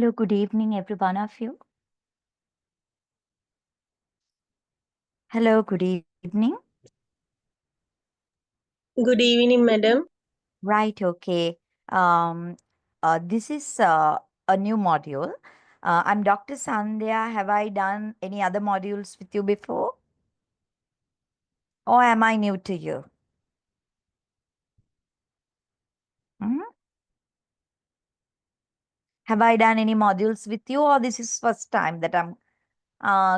Hello, good evening, every one of you. Hello, good evening. Good evening, madam. Right, okay. This is a new module. I'm Dr. Sandhya. Have I done any other modules with you before? Or am I new to you? Hmm? Have I done any modules with you, or this is first time that I'm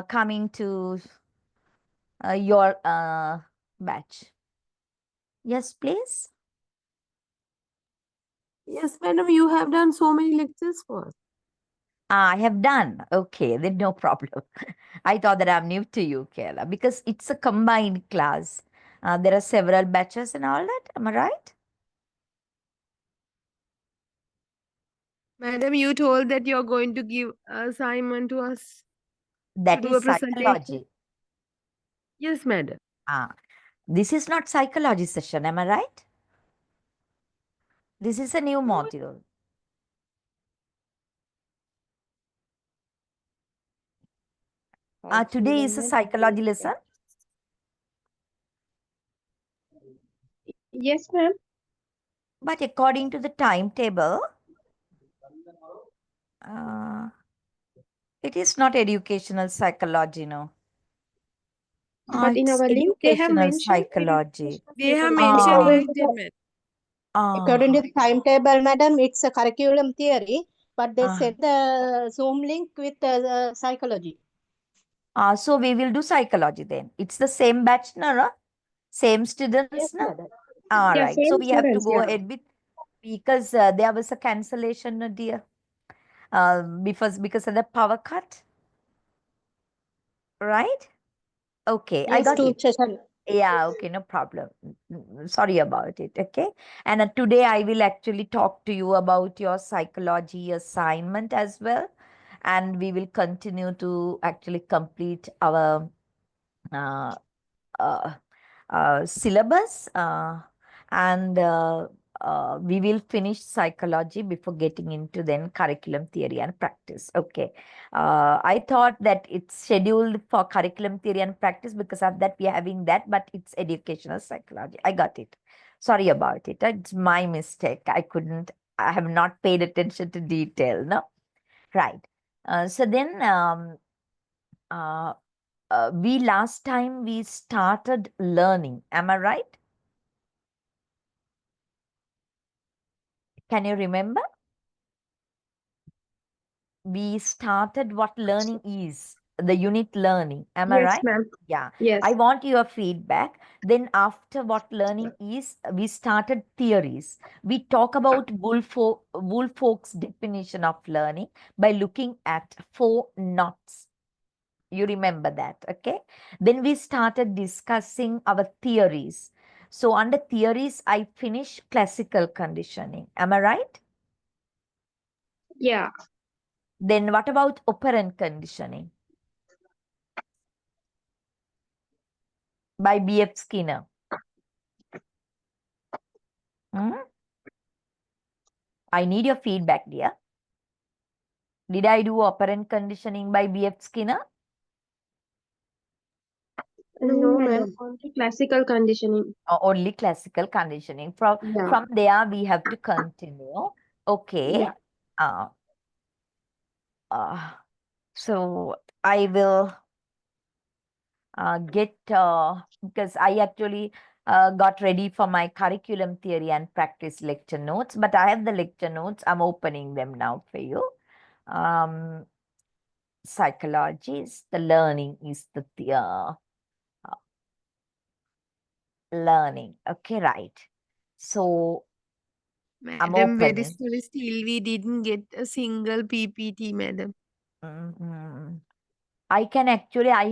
coming to your batch? Yes, please. Yes, madam, you have done so many lectures for us. I have done. Okay, then no problem. I thought that I'm new to you, Kayla, because it's a combined class. There are several batches and all that. Am I right? Madam, you told that you're going to give assignment to us to That do is a presentation. psychology. Yes, madam. This is not psychology session. Am I right? This is a new No. module. Today is a psychology lesson, Yes, ma'am. but according to the timetable, it is not educational psychology, no. But in It's our link, they have educational mentioned psychology. they have Ah. mentioned like that, madam. According to Ah. the timetable, madam, it's a curriculum theory, but they Ah. sent the Zoom link with psychology. So we will do psychology then. It's the same batch, no? Same students, Yes, no? madam. All Yeah, right. So same we have to students, go yeah. ahead with, because there was a cancellation, no, dear. Because of the power cut, right? Okay, I Yes, got two it. session. Yeah, okay, no problem. Sorry about it. Okay. And today I will actually talk to you about your psychology assignment as well. And we will continue to actually complete our uh, uh, syllabus, and we will finish psychology before getting into then curriculum theory and practice. Okay. I thought that it's scheduled for curriculum theory and practice because of that we are having that, but it's educational psychology. I got it. Sorry about it. It's my mistake. I have not paid attention to detail. No. Right. So then we last time we started learning. Am I right? Can you remember? We started what learning is, the unit learning. Am I Yes, right? ma'am. Yeah. Yes. I want your feedback. Then after what learning is, we started theories. We talk about Woolfolk's definition of learning by looking at 4 knots. You remember that, okay? Then we started discussing our theories. So under theories, I finished classical conditioning. Am I right? Yeah. Then what about operant conditioning by B.F. Skinner? Hmm? I need your feedback, dear. Did I do operant conditioning by B.F. Skinner? No, madam. Only classical conditioning. Or only classical conditioning? From Yeah. there, we have to continue. Okay. Yeah. Uh, uh, so I will get because I actually got ready for my curriculum theory and practice lecture notes, but I have the lecture notes. I'm opening them now for you. Psychology is the learning, is the learning. Okay, right. So I'm Madam, very opening. sorry. Still, we didn't get a single PPT, madam. Mhm. I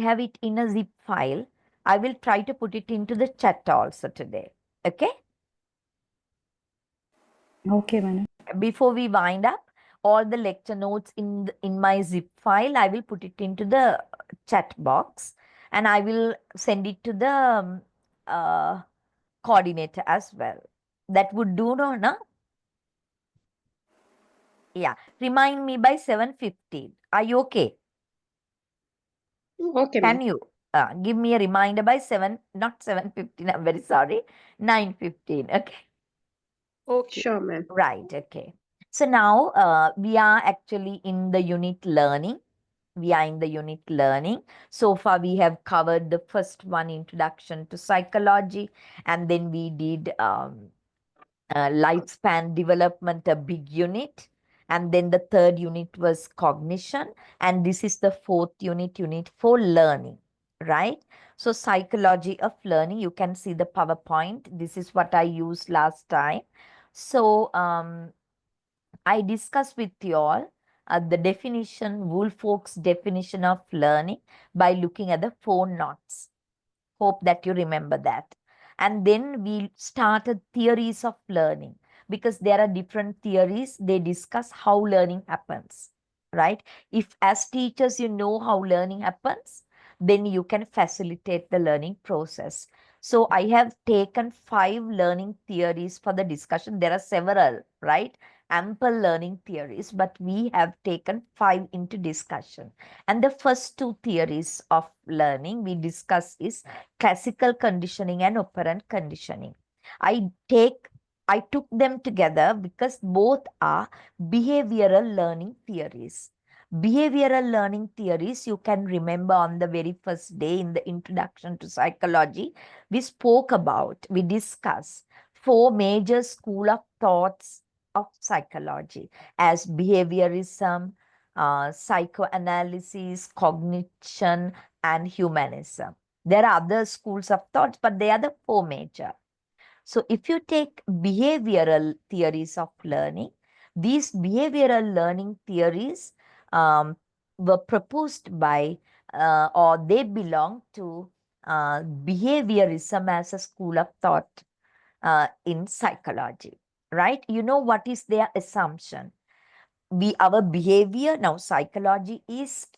have it in a zip file. I will try to put it into the chat also today. Okay. Okay, madam. Before we wind up, all the lecture notes in my zip file, I will put it into the chat box and I will send it to the coordinator as well. That would do, no? Yeah, remind me by 7:15. Are you okay? Okay, Can ma'am. you give me a reminder by 7, not 7:15, I'm very sorry, 9:15. Okay. Okay. Sure, ma'am. Right, okay. So now we are actually in the unit learning. We are in the unit learning. So far, we have covered the first one, introduction to psychology, and then we did lifespan development, a big unit. And then the third unit was cognition. And this is the fourth unit, unit for learning, right? So psychology of learning, you can see the PowerPoint. This is what I used last time. So I discussed with you all the definition, Woolfolk's definition of learning by looking at the 4 notes. Hope that you remember that. And then we started theories of learning, because there are different theories. They discuss how learning happens, right? If as teachers you know how learning happens, then you can facilitate the learning process. So I have taken 5 learning theories for the discussion. There are several, right? Ample learning theories, but we have taken 5 into discussion. And the first 2 theories of learning we discuss is classical conditioning and operant conditioning. I take I took them together because both are behavioral learning theories. Behavioral learning theories, you can remember on the very first day in the introduction to psychology, we discussed 4 major school of thoughts of psychology as behaviorism, psychoanalysis, cognition, and humanism. There are other schools of thoughts, but they are the 4 major. So if you take behavioral theories of learning, these behavioral learning theories um, were proposed by or they belong to behaviorism as a school of thought in psychology, right? You know what is their assumption? Our behavior, now psychology is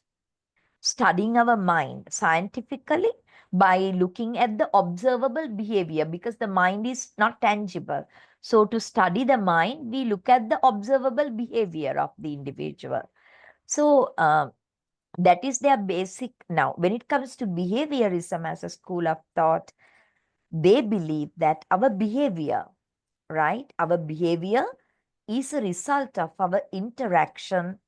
studying our mind scientifically by looking at the observable behavior, because the mind is not tangible. So to study the mind, we look at the observable behavior of the individual. So that is their basic. Now, when it comes to behaviorism as a school of thought, they believe that our behavior, right? Our behavior is a result of our interaction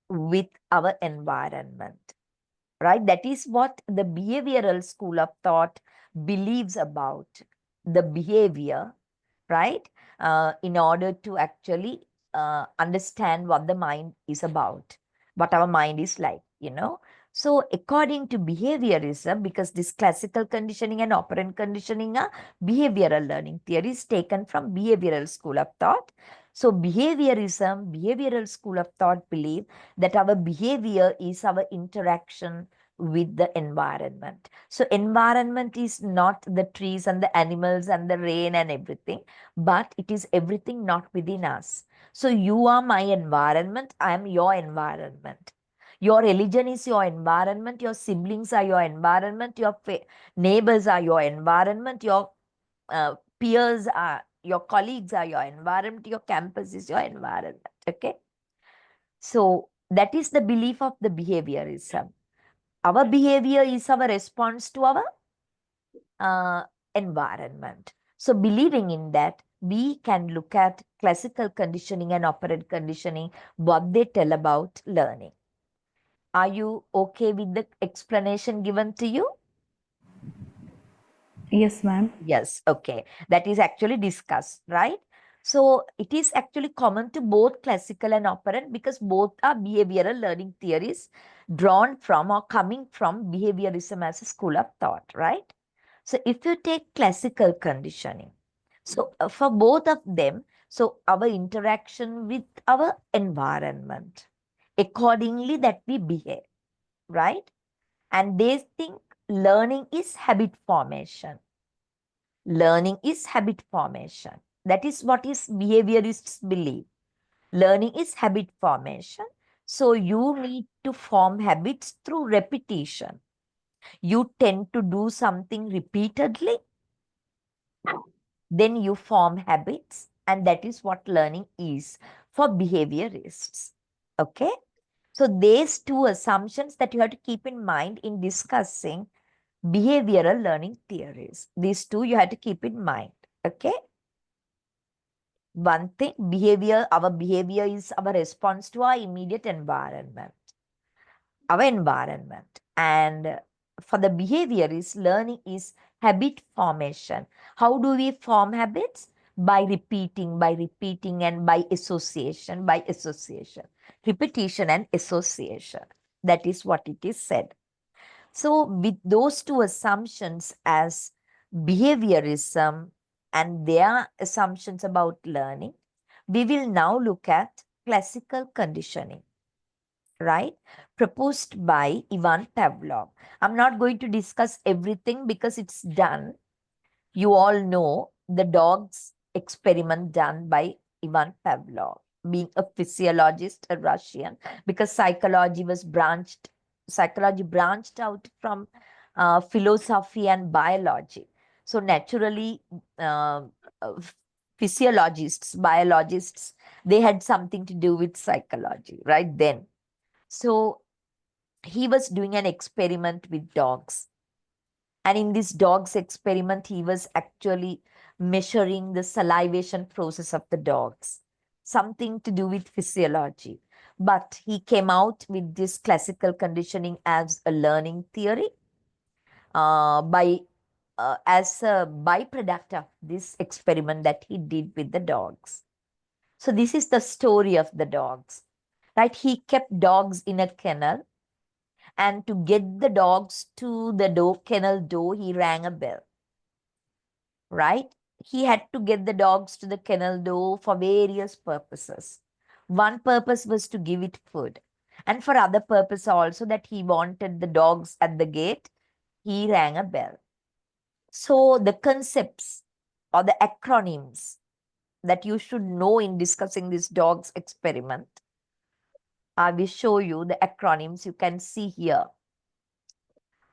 with our environment, right? That is what the behavioral school of thought believes about the behavior, right? In order to actually understand what the mind is about, what our mind is like. So, according to behaviorism, because this classical conditioning and operant conditioning are behavioral learning theories taken from behavioral school of thought. So, behavioral school of thought believe that our behavior is our interaction with the environment. So environment is not the trees and the animals and the rain and everything, but it is everything not within us. So you are my environment, I am your environment. Your religion is your environment, your siblings are your environment, your neighbors are your environment, your peers are, your colleagues are your environment, your campus is your environment. Okay. So that is the belief of the behaviorism. Our behavior is our response to our uh, environment. So, believing in that, we can look at classical conditioning and operant conditioning, what they tell about learning. Are you okay with the explanation given to you? Yes, ma'am. Yes, okay. That is actually discussed, right? So it is actually common to both classical and operant, because both are behavioral learning theories drawn from or coming from behaviorism as a school of thought, right? So if you take classical conditioning, so for both of them, so our interaction with our environment, accordingly that we behave, right? And they think learning is habit formation. Learning is habit formation. That is what is behaviorists believe. Learning is habit formation. So you need to form habits through repetition. You tend to do something repeatedly, then you form habits, and that is what learning is. for behaviorists. Okay? So these two assumptions that you have to keep in mind in discussing behavioral learning theories. These two you have to keep in mind. Okay? One thing, our behavior is our response to our immediate environment, our environment. And for the behaviorist, learning is habit formation. How do we form habits? By repeating, and by association, repetition and association. That is what it is said. So, with those two assumptions as behaviorism and their assumptions about learning, we will now look at classical conditioning, right? Proposed by Ivan Pavlov. I'm not going to discuss everything because it's done. You all know the dog's experiment done by Ivan Pavlov, being a physiologist, a Russian, because psychology branched out from philosophy and biology. So naturally, uh, uh, physiologists, biologists, they had something to do with psychology, right then. So he was doing an experiment with dogs. And in this dog's experiment, he was actually measuring the salivation process of the dogs, something to do with physiology. But he came out with this classical conditioning as a learning theory by as a byproduct of this experiment that he did with the dogs. So this is the story of the dogs, right? He kept dogs in a kennel, and to get the dogs to the kennel door, he rang a bell, right? He had to get the dogs to the kennel door for various purposes. One purpose was to give it food, and for other purpose also that he wanted the dogs at the gate, he rang a bell. So the concepts or the acronyms that you should know in discussing this dog's experiment, I will show you the acronyms you can see here.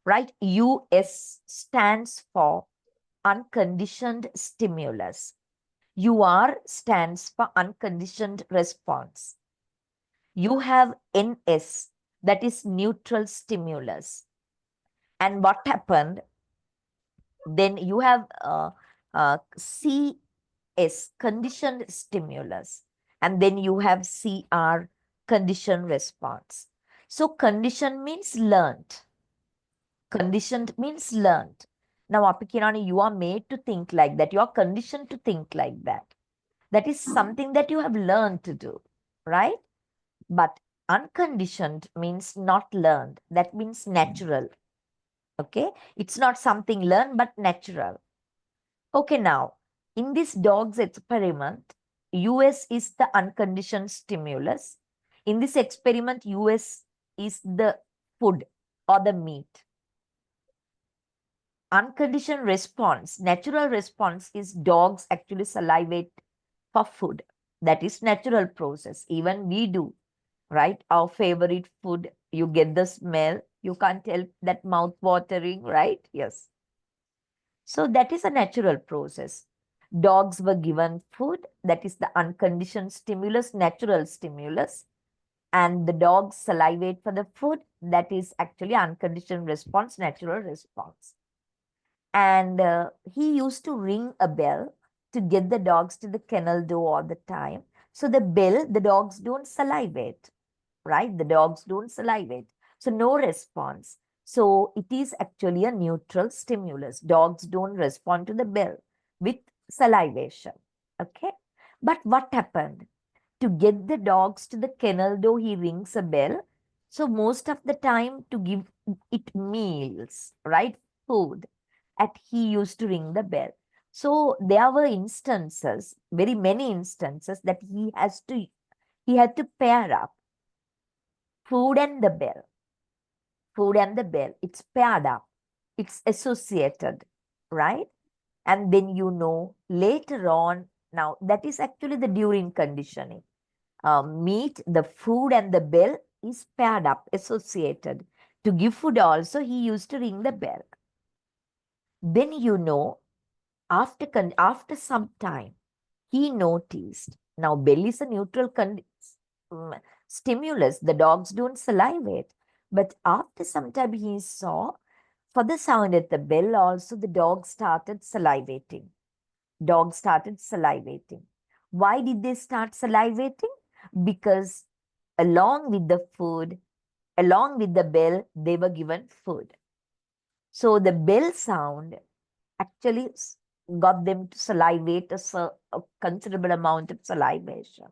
Right? US stands for unconditioned stimulus. UR stands for unconditioned response. You have NS, that is neutral stimulus. And what happened? Then you have CS, conditioned stimulus. And then you have CR, conditioned response. So condition means learned. Conditioned means learned. Now, Apikirani, you are made to think like that. You are conditioned to think like that. That is something that you have learned to do, right? But unconditioned means not learned. That means natural. Okay? It's not something learned, but natural. Okay, now, in this dog's experiment, US is the unconditioned stimulus. In this experiment, US is the food or the meat. Unconditioned response, natural response is dogs actually salivate for food. That is natural process. Even we do, right? Our favorite food, you get the smell, you can't help that mouth watering, right? Yes. So that is a natural process. Dogs were given food, that is the unconditioned stimulus, natural stimulus, and the dogs salivate for the food, that is actually unconditioned response, natural response. And he used to ring a bell to get the dogs to the kennel door all the time. So the bell, the dogs don't salivate, right? The dogs don't salivate. So no response. So it is actually a neutral stimulus. Dogs don't respond to the bell with salivation. Okay. But what happened? To get the dogs to the kennel door, he rings a bell. So most of the time to give it meals, right? Food. And he used to ring the bell. So there were instances, very many instances, that he had to pair up food and the bell. Food and the bell. It's paired up. It's associated, right? And then later on, now that is actually the during conditioning. Meat, the food and the bell is paired up, associated. To give food also, he used to ring the bell. Then after some time, he noticed Now, bell is a neutral stimulus. The dogs don't salivate. But after some time, he saw for the sound at the bell also, the dog started salivating. Dogs started salivating. Why did they start salivating? Because along with the food, along with the bell, they were given food. So the bell sound actually got them to salivate a considerable amount of salivation.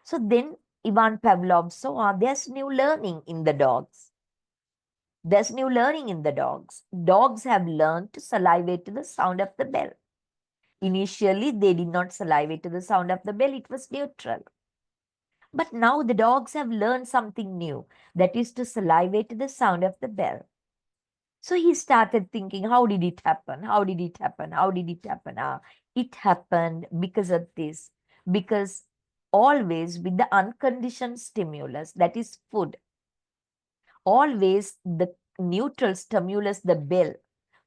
So then Ivan Pavlov saw there's new learning in the dogs. There's new learning in the dogs. Dogs have learned to salivate to the sound of the bell. Initially, they did not salivate to the sound of the bell, it was neutral. But now the dogs have learned something new, that is to salivate to the sound of the bell. So he started thinking, how did it happen? How did it happen? How did it happen? It happened because of this. Because always with the unconditioned stimulus, that is food, always the neutral stimulus, the bell,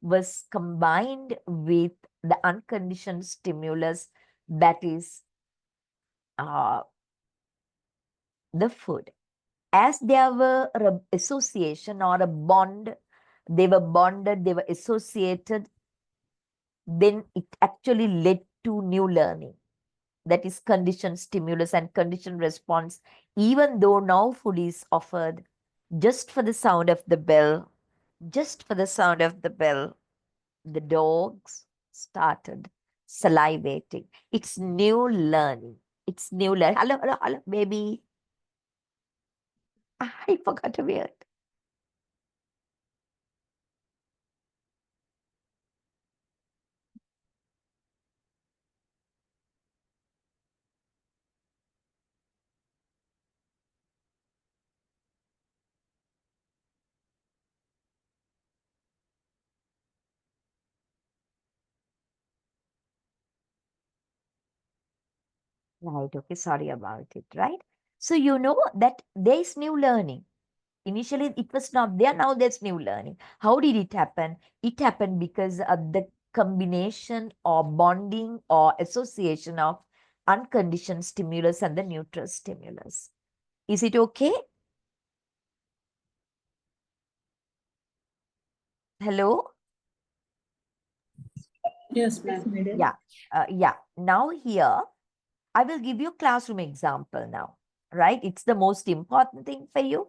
was combined with the unconditioned stimulus, that is the food. As there were an association or a bond, they were bonded, they were associated, then it actually led to new learning. That is conditioned stimulus and conditioned response. Even though now food is offered just for the sound of the bell, just for the sound of the bell, the dogs started salivating. It's new learning. It's new learning. Hello, hello, hello, baby. I forgot a word. Right, okay, sorry about it, right? So you know that there is new learning. Initially, it was not there, now there's new learning. How did it happen? It happened because of the combination or bonding or association of unconditioned stimulus and the neutral stimulus. Is it okay? Hello? Yes, ma'am. Yeah. Now here, I will give you a classroom example now, right? It's the most important thing for you.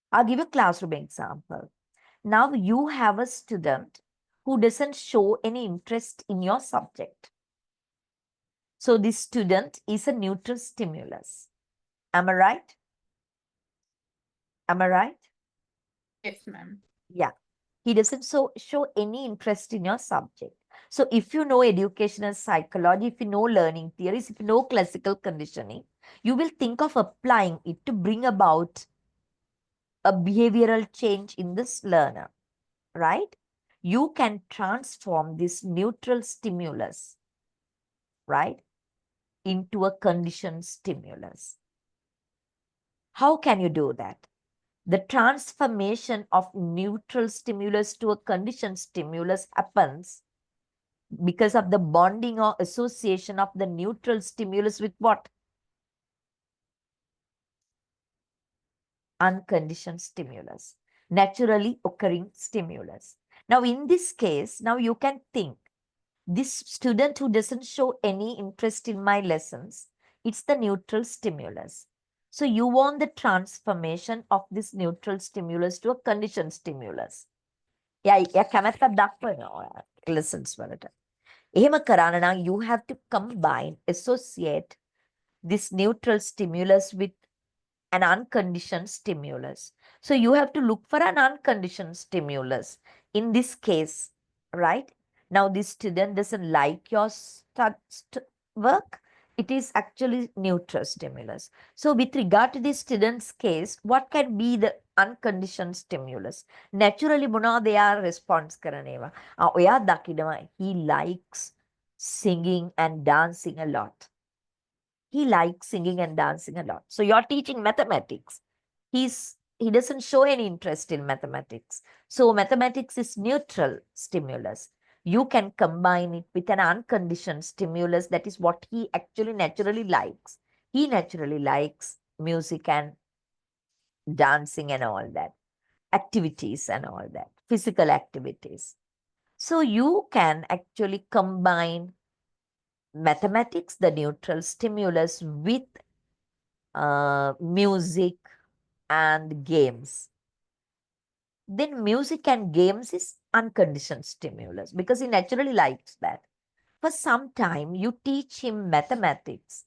I'll give you a classroom example. Now you have a student who doesn't show any interest in your subject. So this student is a neutral stimulus. Am I right? Am I right? Yes, ma'am. Yeah. He doesn't show any interest in your subject. So if you know educational psychology, if you know learning theories, if you know classical conditioning, you will think of applying it to bring about a behavioral change in this learner, right? You can transform this neutral stimulus, right, into a conditioned stimulus. How can you do that? The transformation of neutral stimulus to a conditioned stimulus happens because of the bonding or association of the neutral stimulus with what? Unconditioned stimulus, naturally occurring stimulus. Now, in this case, now you can think, this student who doesn't show any interest in my lessons, it's the neutral stimulus. So you want the transformation of this neutral stimulus to a conditioned stimulus. කැමැත්තක් දක්වනවා lessons වලට. එහෙම කරන්න නම් you have to combine, associate this neutral stimulus with an unconditioned stimulus. So you have to look for an unconditioned stimulus. In this case, right? Now this student doesn't like your work. It is actually neutral stimulus. So with regard to this student's case, what can be the unconditioned stimulus? Naturally, they are response karaneva. He likes singing and dancing a lot. He likes singing and dancing a lot. So you're teaching mathematics. He doesn't show any interest in mathematics. So mathematics is neutral stimulus. you can combine it with an unconditioned stimulus. That is what he actually naturally likes. He naturally likes music and dancing and all that, activities and all that, physical activities. So you can actually combine mathematics, the neutral stimulus, with music and games. Then music and games is unconditioned stimulus because he naturally likes that. For some time, you teach him mathematics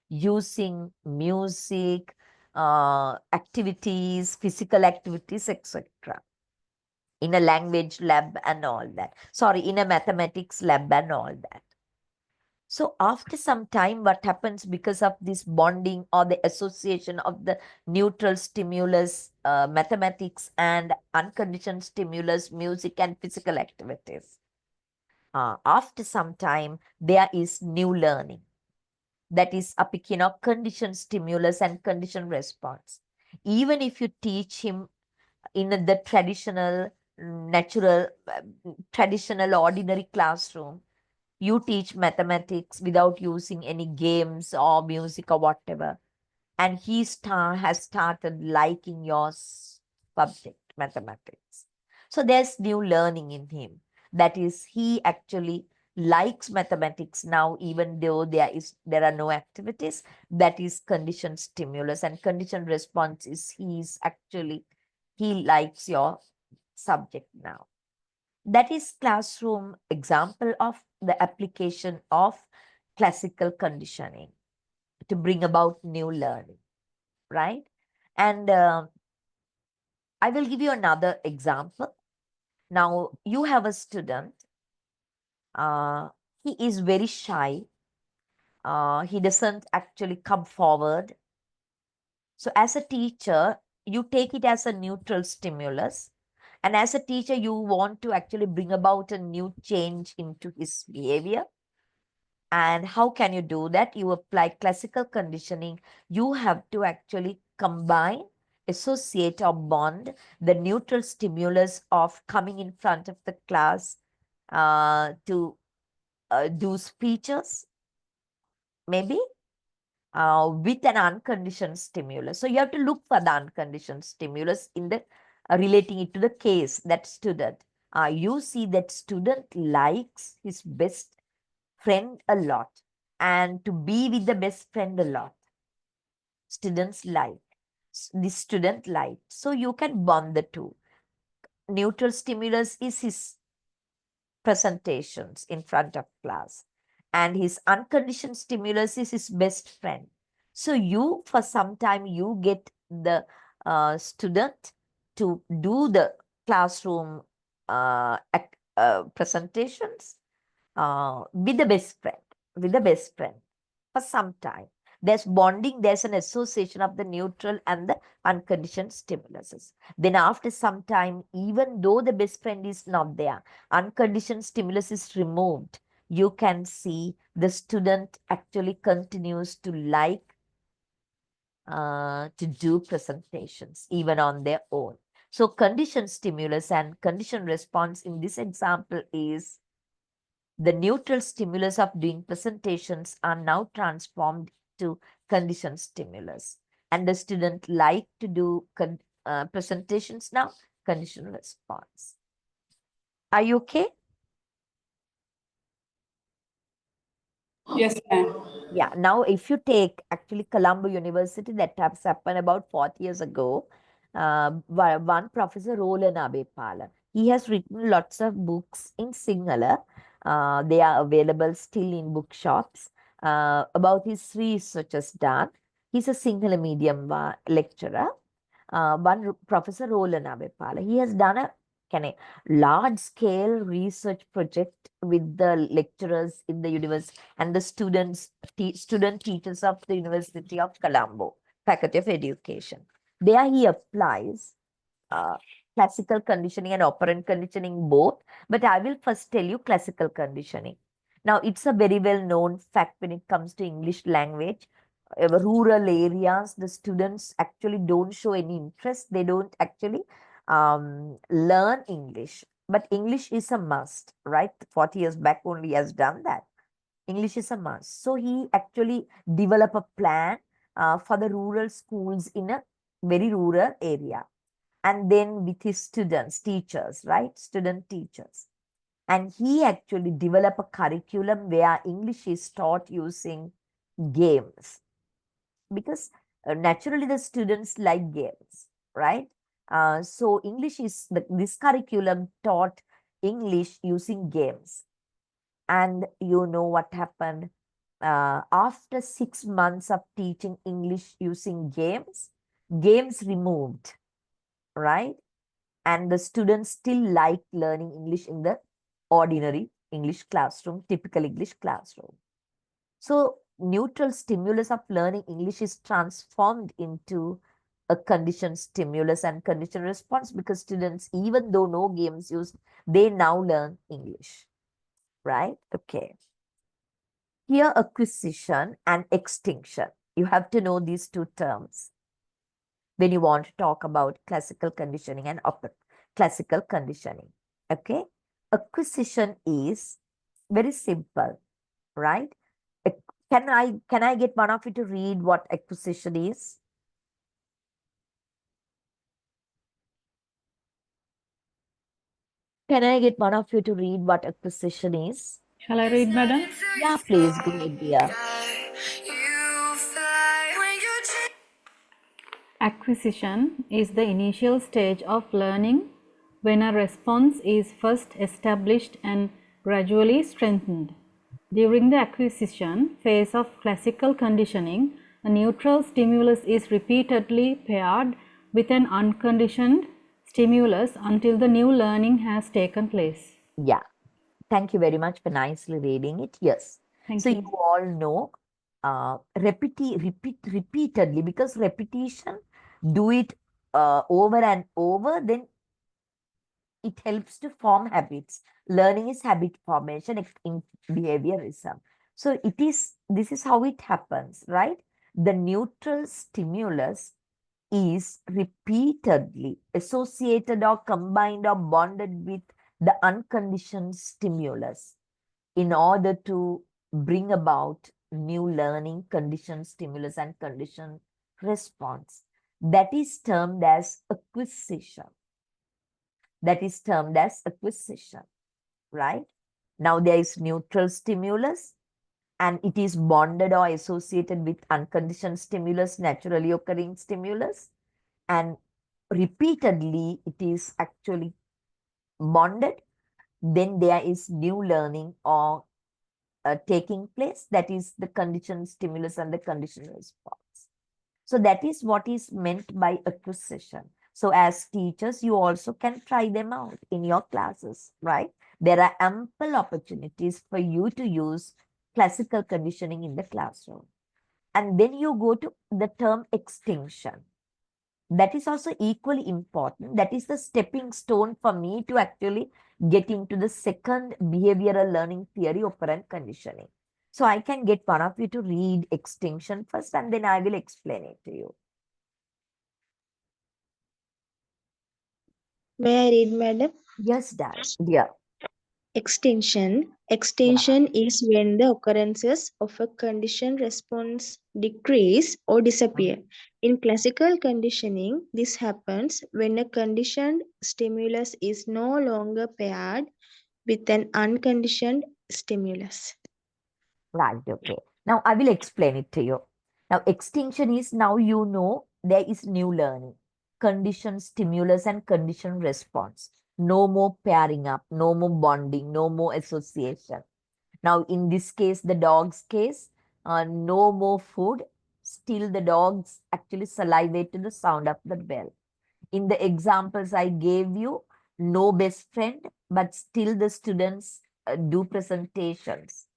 using music, activities, physical activities, etc. in a language lab and all that. Sorry, in a mathematics lab and all that. So after some time, what happens because of this bonding or the association of the neutral stimulus, mathematics and unconditioned stimulus, music and physical activities? After some time, there is new learning. That is a conditioned stimulus and conditioned response. Even if you teach him in the traditional, natural, traditional ordinary classroom, you teach mathematics without using any games or music or whatever, and he has started liking your subject, mathematics. So there's new learning in him. That is, he actually likes mathematics now, even though there are no activities. That is conditioned stimulus, and conditioned response is he likes your subject now. That is classroom example of the application of classical conditioning to bring about new learning, right? And I will give you another example. Now, you have a student. He is very shy. He doesn't actually come forward. So as a teacher, you take it as a neutral stimulus. And as a teacher, you want to actually bring about a new change into his behavior. And how can you do that? You apply classical conditioning. You have to actually combine, associate, or bond the neutral stimulus of coming in front of the class to do speeches, maybe with an unconditioned stimulus. So you have to look for the unconditioned stimulus in the relating it to the case, that student. You see that student likes his best friend a lot, and to be with the best friend a lot. Students like, the student like. So you can bond the two. Neutral stimulus is his presentations in front of class, and his unconditioned stimulus is his best friend. So you, for some time, you get the student to do the classroom presentations with the best friend for some time. There's bonding, there's an association of the neutral and the unconditioned stimuluses. Then after some time, even though the best friend is not there, unconditioned stimulus is removed, you can see the student actually continues to like to do presentations even on their own. So conditioned stimulus and conditioned response in this example is the neutral stimulus of doing presentations are now transformed to conditioned stimulus. And the student like to do presentations now, conditional response. Are you okay? Yes, ma'am. Yeah, now if you take actually Colombo University, that has happened about 40 years ago, one professor, Roland Abepala, he has written lots of books in Sinhala. They are available still in bookshops about his researches done. He's a Sinhala medium lecturer. Professor Roland Abepala, he has done a large scale research project with the lecturers in the university and the student teachers of the University of Colombo, Faculty of Education. There he applies classical conditioning and operant conditioning both, but I will first tell you classical conditioning. Now, it's a very well known fact when it comes to English language. Rural areas, the students actually don't show any interest. They don't actually learn English. but English is a must, right? 40 years back only has done that. English is a must. So he actually developed a plan for the rural schools in a very rural area. And then with his students, teachers, right? Student teachers. And he actually developed a curriculum where English is taught using games. Because naturally the students like games, right? So English is, this curriculum taught English using games. And you know what happened? After 6 months of teaching English using games removed, right? And the students still like learning English in the ordinary English classroom, typical English classroom. So neutral stimulus of learning English is transformed into a conditioned stimulus and conditioned response, because students, even though no games used, they now learn English, right? Okay. Here, acquisition and extinction. You have to know these two terms when you want to talk about classical conditioning and classical conditioning. Okay. Acquisition is very simple, right? Can I get one of you to read what acquisition is? Can I get one of you to read what acquisition is? Shall I read, madam? Yeah, please go ahead, dear. Acquisition is the initial stage of learning when a response is first established and gradually strengthened. During the acquisition phase of classical conditioning, a neutral stimulus is repeatedly paired with an unconditioned stimulus until the new learning has taken place. Yeah. Thank you very much for nicely reading it. Yes. Thank So you. you all know repeatedly, because repetition, do it over and over, then it helps to form habits. Learning is habit formation in behaviorism. So this is how it happens, right? The neutral stimulus is repeatedly associated or combined or bonded with the unconditioned stimulus in order to bring about new learning, conditioned stimulus and conditioned response. That is termed as acquisition. That is termed as acquisition, right? Now there is neutral stimulus, and it is bonded or associated with unconditioned stimulus, naturally occurring stimulus, and repeatedly it is actually bonded. Then there is new learning or taking place, that is the conditioned stimulus and the conditioned response. So that is what is meant by acquisition. So as teachers, you also can try them out in your classes, right? There are ample opportunities for you to use classical conditioning in the classroom. And then you go to the term extinction. That is also equally important. That is the stepping stone for me to actually get into the second behavioral learning theory, operant conditioning. So I can get one of you to read extinction first, and then I will explain it to you. May I read, madam? Yes, dear. Extinction. Yeah. Extinction is when the occurrences of a condition response decrease or disappear. In classical conditioning, this happens when a conditioned stimulus is no longer paired with an unconditioned stimulus. Right, okay. Now I will explain it to you. Now, extinction is, now you know there is new learning, conditioned stimulus and conditioned response. No more pairing up, no more bonding, no more association. Now, in this case, the dog's case, no more food. Still, the dogs actually salivate to the sound of the bell. In the examples I gave you, no best friend, but still the students do presentations.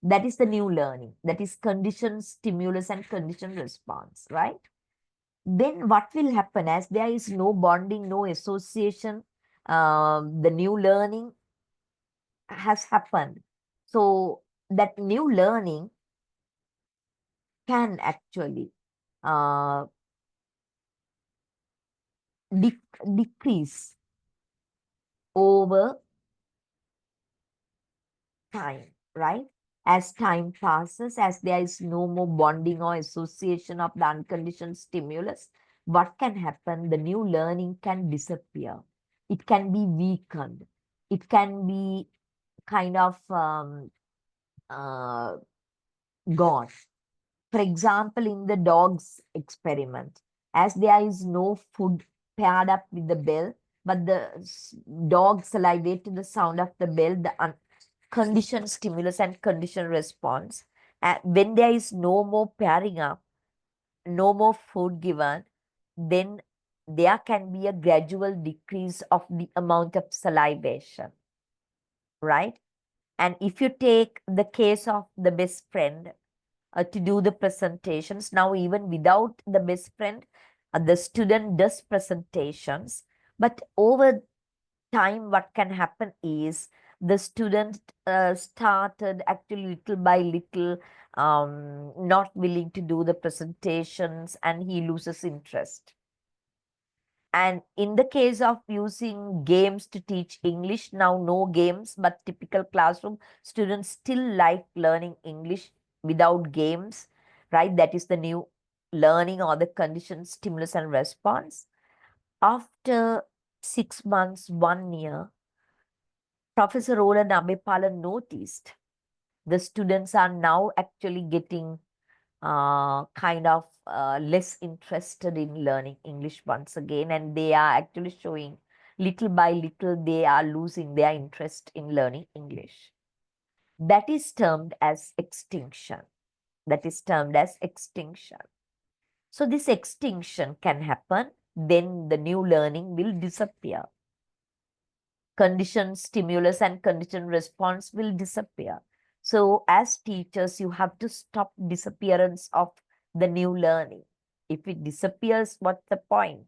That is the new learning. That is conditioned stimulus and conditioned response, right? Then what will happen, as there is no bonding, no association, the new learning has happened. So that new learning can actually uh, decrease over time, right? As time passes, as there is no more bonding or association of the unconditioned stimulus, what can happen? The new learning can disappear. It can be weakened. It can be kind of uh, gone. For example, in the dog's experiment, as there is no food paired up with the bell, but the dog salivate to the sound of the bell, the conditioned stimulus and conditioned response. When there is no more pairing up, no more food given, then there can be a gradual decrease of the amount of salivation, right? And if you take the case of the best friend to do the presentations, now even without the best friend, the student does presentations, but over time what can happen is the student started actually little by little not willing to do the presentations, and he loses interest. And in the case of using games to teach English, now no games, but typical classroom, students still like learning English without games, right? That is the new learning or the conditioned stimulus and response. After 6 months, 1 year, Professor Roland Abepala noticed the students are now actually getting kind of less interested in learning English once again, and they are actually showing little by little they are losing their interest in learning English. That is termed as extinction. That is termed as extinction. So this extinction can happen, then the new learning will disappear. Conditioned stimulus and conditioned response will disappear. So as teachers, you have to stop disappearance of the new learning. If it disappears, what's the point?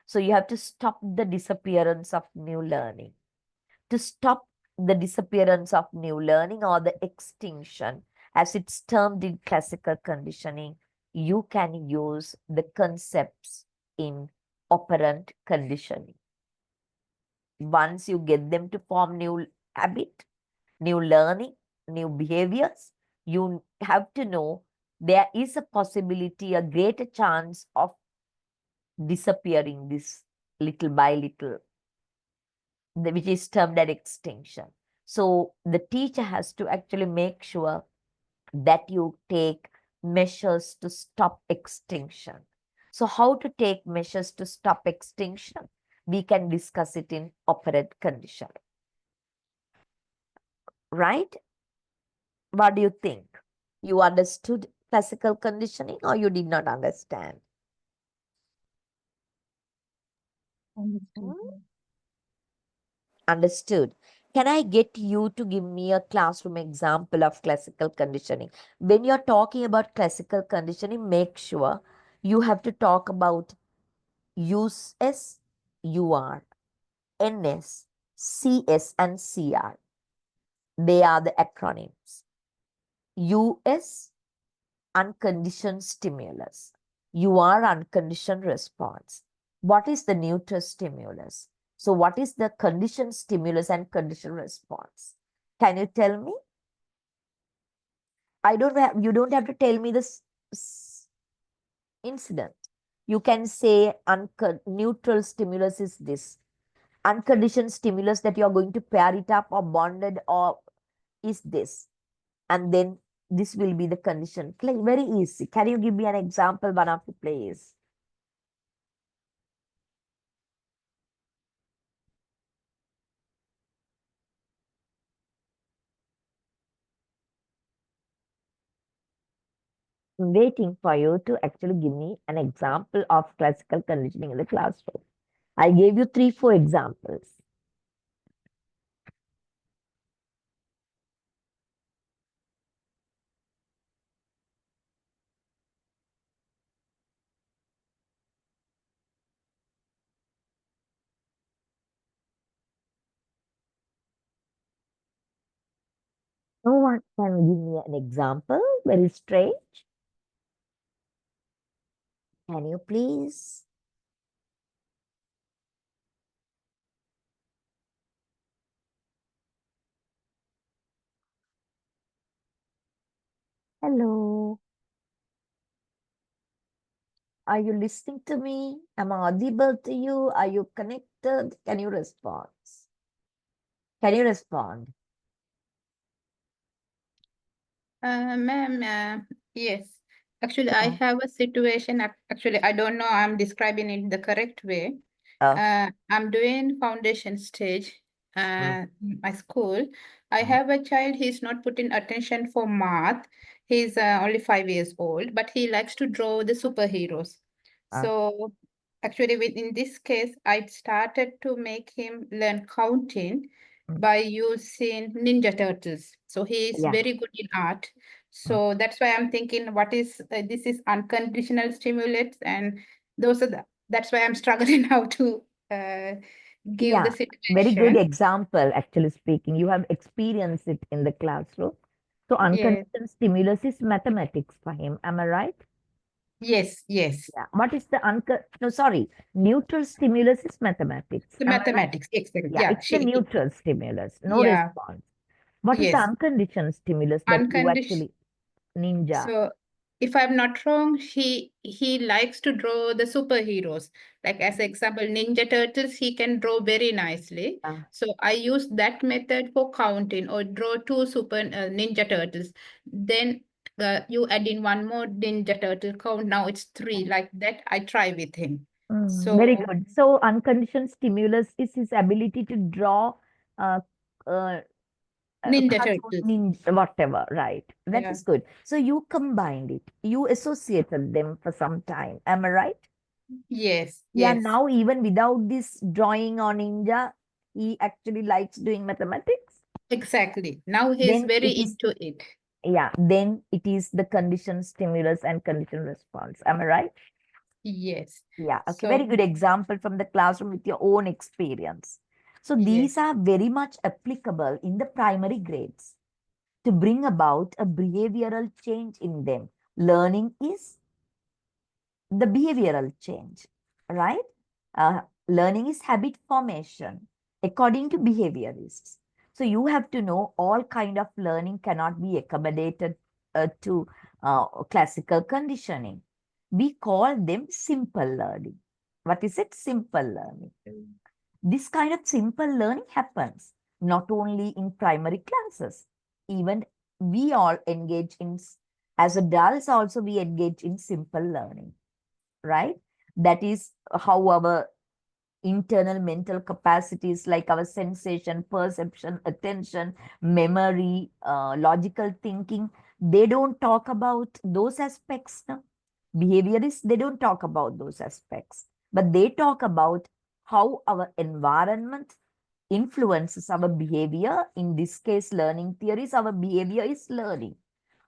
So you have to stop the disappearance of new learning. To stop the disappearance of new learning or the extinction, as it's termed in classical conditioning, you can use the concepts in operant conditioning. Once you get them to form new habit, new learning, new behaviors, you have to know there is a possibility, a greater chance of disappearing this little by little, which is termed as extinction. So the teacher has to actually make sure that you take measures to stop extinction. So how to take measures to stop extinction? We can discuss it in operant condition. Right? What do you think? You understood classical conditioning or you did not understand? Understood. Understood. Can I get you to give me a classroom example of classical conditioning? When you're talking about classical conditioning, make sure you have to talk about US, UR, NS, CS, and CR. They are the acronyms. US, unconditioned stimulus. UR, unconditioned response. What is the neutral stimulus? So what is the conditioned stimulus and conditioned response? Can you tell me? You don't have to tell me this incident. You can say neutral stimulus is this. Unconditioned stimulus that you're going to pair it up or bonded or is this. And then this will be the condition. Very easy. Can you give me an example, one of you, please? I'm waiting for you to actually give me an example of classical conditioning in the classroom. I gave you 3, 4 examples. No one can give me an example. Very strange. Can you please? Hello. Are you listening to me? Am I audible to you? Are you connected? Can you respond? Can you respond? Ma'am, yes. Actually, I Yeah. have a situation. Actually, I don't know. I'm describing it the correct way. Oh, I'm doing foundation stage. mm, In my school. I mm, have a child. He's not putting attention for math. He's only 5 years old, but he likes to draw the superheroes. uh, So, actually, in this case, I started to make him learn counting mm, by using Ninja Turtles. So he is yeah. very good in art. Mm. So that's why I'm thinking, what is this is unconditional stimulants, and those are that's why I'm struggling how to uh, give the Yeah. Very good situation. example, actually speaking. You have experienced it in the classroom. So Yes, unconditioned stimulus is mathematics for him. Am I right? yes, yes. Yeah. What is the no, sorry. Neutral stimulus is mathematics. The Am I right? mathematics, exactly. Yeah, Yeah, it's the neutral stimulus, no yeah, response. What is the yes. unconditioned stimulus that you Unconditional. actually ninja? So if I'm not wrong, he likes to draw the superheroes. Like as example, Ninja Turtles, he can draw very nicely. Uh, So I use that method for counting or draw two super Ninja Turtles. Then you add in one more Ninja Turtle count. Now it's three. Like that, I try with him. Very So good. So unconditioned stimulus is his ability to draw uh, uh, Ninja cartoon, Turtles. ninja, whatever, right? That Yeah. is good. So you combined it. You associated them for some time. Am I right? Yes. Yeah, Yes. now even without this drawing on ninja, he actually likes doing mathematics. Exactly. Now he's Then very it is, into it. yeah, then it is the conditioned stimulus and conditioned response. Am I right? Yes. Yeah, okay, very So good example from the classroom with your own experience. So yes. these are very much applicable in the primary grades to bring about a behavioral change in them. Learning is the behavioral change, right? Learning is habit formation according to behaviorists. So you have to know all kind of learning cannot be accommodated to classical conditioning. We call them simple learning. What is it? Simple learning. This kind of simple learning happens not only in primary classes, even we all engage in, as adults also we engage in simple learning, right? That is how our internal mental capacities like our sensation, perception, attention, memory, logical thinking, they don't talk about those aspects. No? Behaviorists, they don't talk about those aspects, but they talk about how our environment influences our behavior. In this case, learning theories, our behavior is learning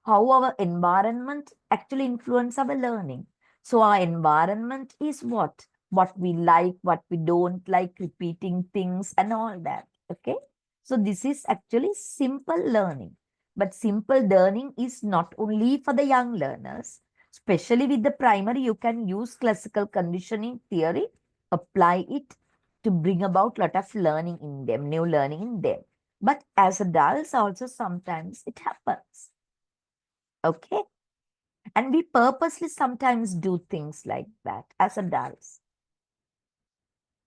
how our environment actually influence our learning. So our environment is what? What we like, what we don't like, repeating things and all that. Okay. So this is actually simple learning. But simple learning is not only for the young learners, especially with the primary, you can use classical conditioning theory, apply it to bring about lot of learning in them, new learning in them. But as adults also sometimes it happens. Okay. And we purposely sometimes do things like that as adults.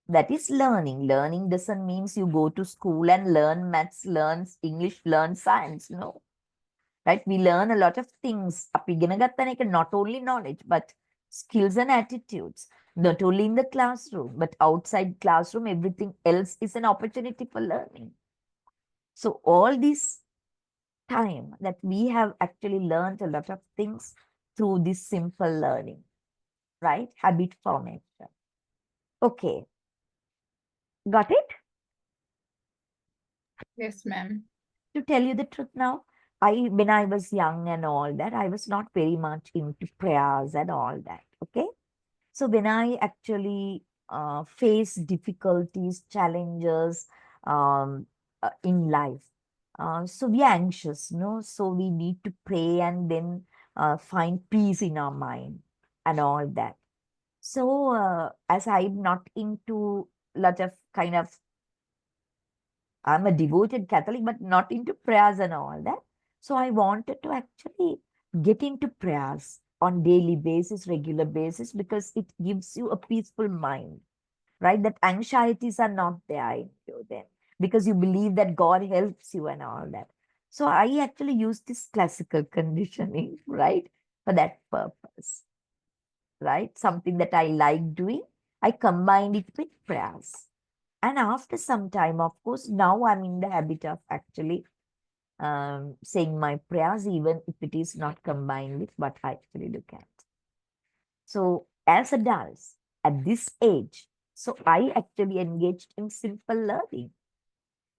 That is learning. Learning doesn't mean you go to school and learn maths, learn English, learn science. No. Right? We learn a lot of things. අපි ඉගෙන ගන්න එක not only knowledge, but skills and attitudes. Not only in the classroom, but outside classroom, everything else is an opportunity for learning. So all this time that we have actually learned a lot of things through this simple learning, right? Habit formation. Okay, got it? Yes, ma'am. To tell you the truth now, when I was young and all that, I was not very much into prayers and all that. Okay. So when I actually face difficulties, challenges in life, so we are anxious, no? So we need to pray and then find peace in our mind and all that. So as I'm not into lot of kind of, I'm a devoted Catholic, but not into prayers and all that. So I wanted to actually Get into prayers on daily basis, regular basis, because it gives you a peaceful mind, right? That anxieties are not there in you then, because you believe that God helps you and all that. So I actually use this classical conditioning, right, for that purpose, right? Something that I like doing, I combined it with prayers. And after some time, of course, now I'm in the habit of actually saying my prayers, even if it is not combined with what I actually look at. So as adults at this age, so I actually engaged in simple learning.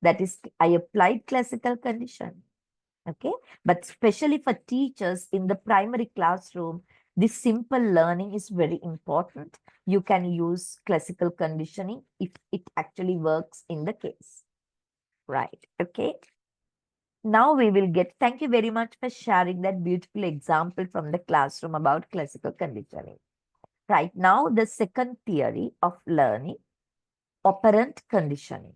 That is, I applied classical condition. Okay, but especially for teachers in the primary classroom, this simple learning is very important. You can use classical conditioning if it actually works in the case, right? Okay. Now we will get, thank you very much for sharing that beautiful example from the classroom about classical conditioning. Right now, the second theory of learning, operant conditioning.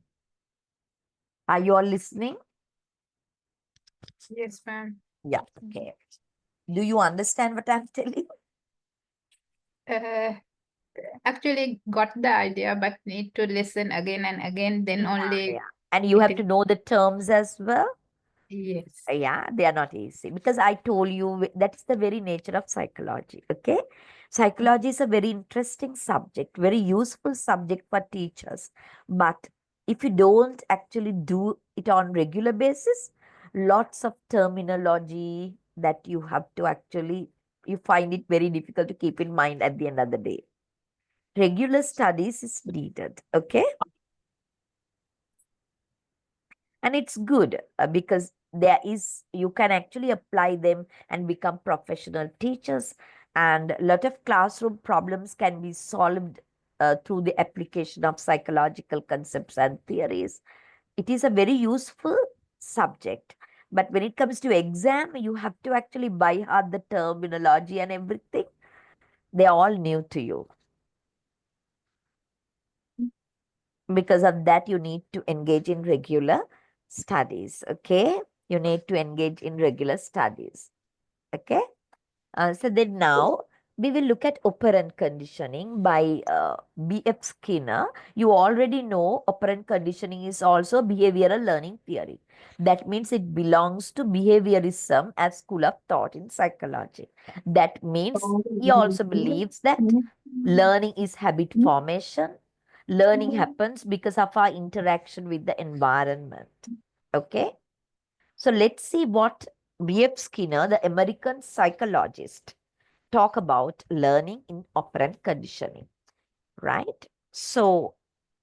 Are you all listening? Yes, ma'am. Yeah, okay. Do you understand what I'm telling? Uh, actually got the idea, but need to listen again and again, then only Yeah. And you it have is. to know the terms as well. Yes. Yeah, they are not easy because I told you that's the very nature of psychology. Okay. Psychology is a very interesting subject, very useful subject for teachers. But if you don't actually do it on regular basis, lots of terminology that you have to actually, you find it very difficult to keep in mind at the end of the day. Regular studies is needed. Okay. And it's good because there is, you can actually apply them and become professional teachers, and a lot of classroom problems can be solved through the application of psychological concepts and theories. It is a very useful subject, but when it comes to exam, you have to actually by heart the terminology and everything. They're all new to you. Because of that, you need to engage in regular studies. Okay, you need to engage in regular studies. Okay, so then now we will look at operant conditioning by B.F. Skinner. You already know operant conditioning is also behavioral learning theory. That means it belongs to behaviorism as school of thought in psychology. That means he also believes that learning is habit formation. Learning happens because of our interaction with the environment. Okay. So let's see what B.F. Skinner, the American psychologist, talk about learning in operant conditioning, right? So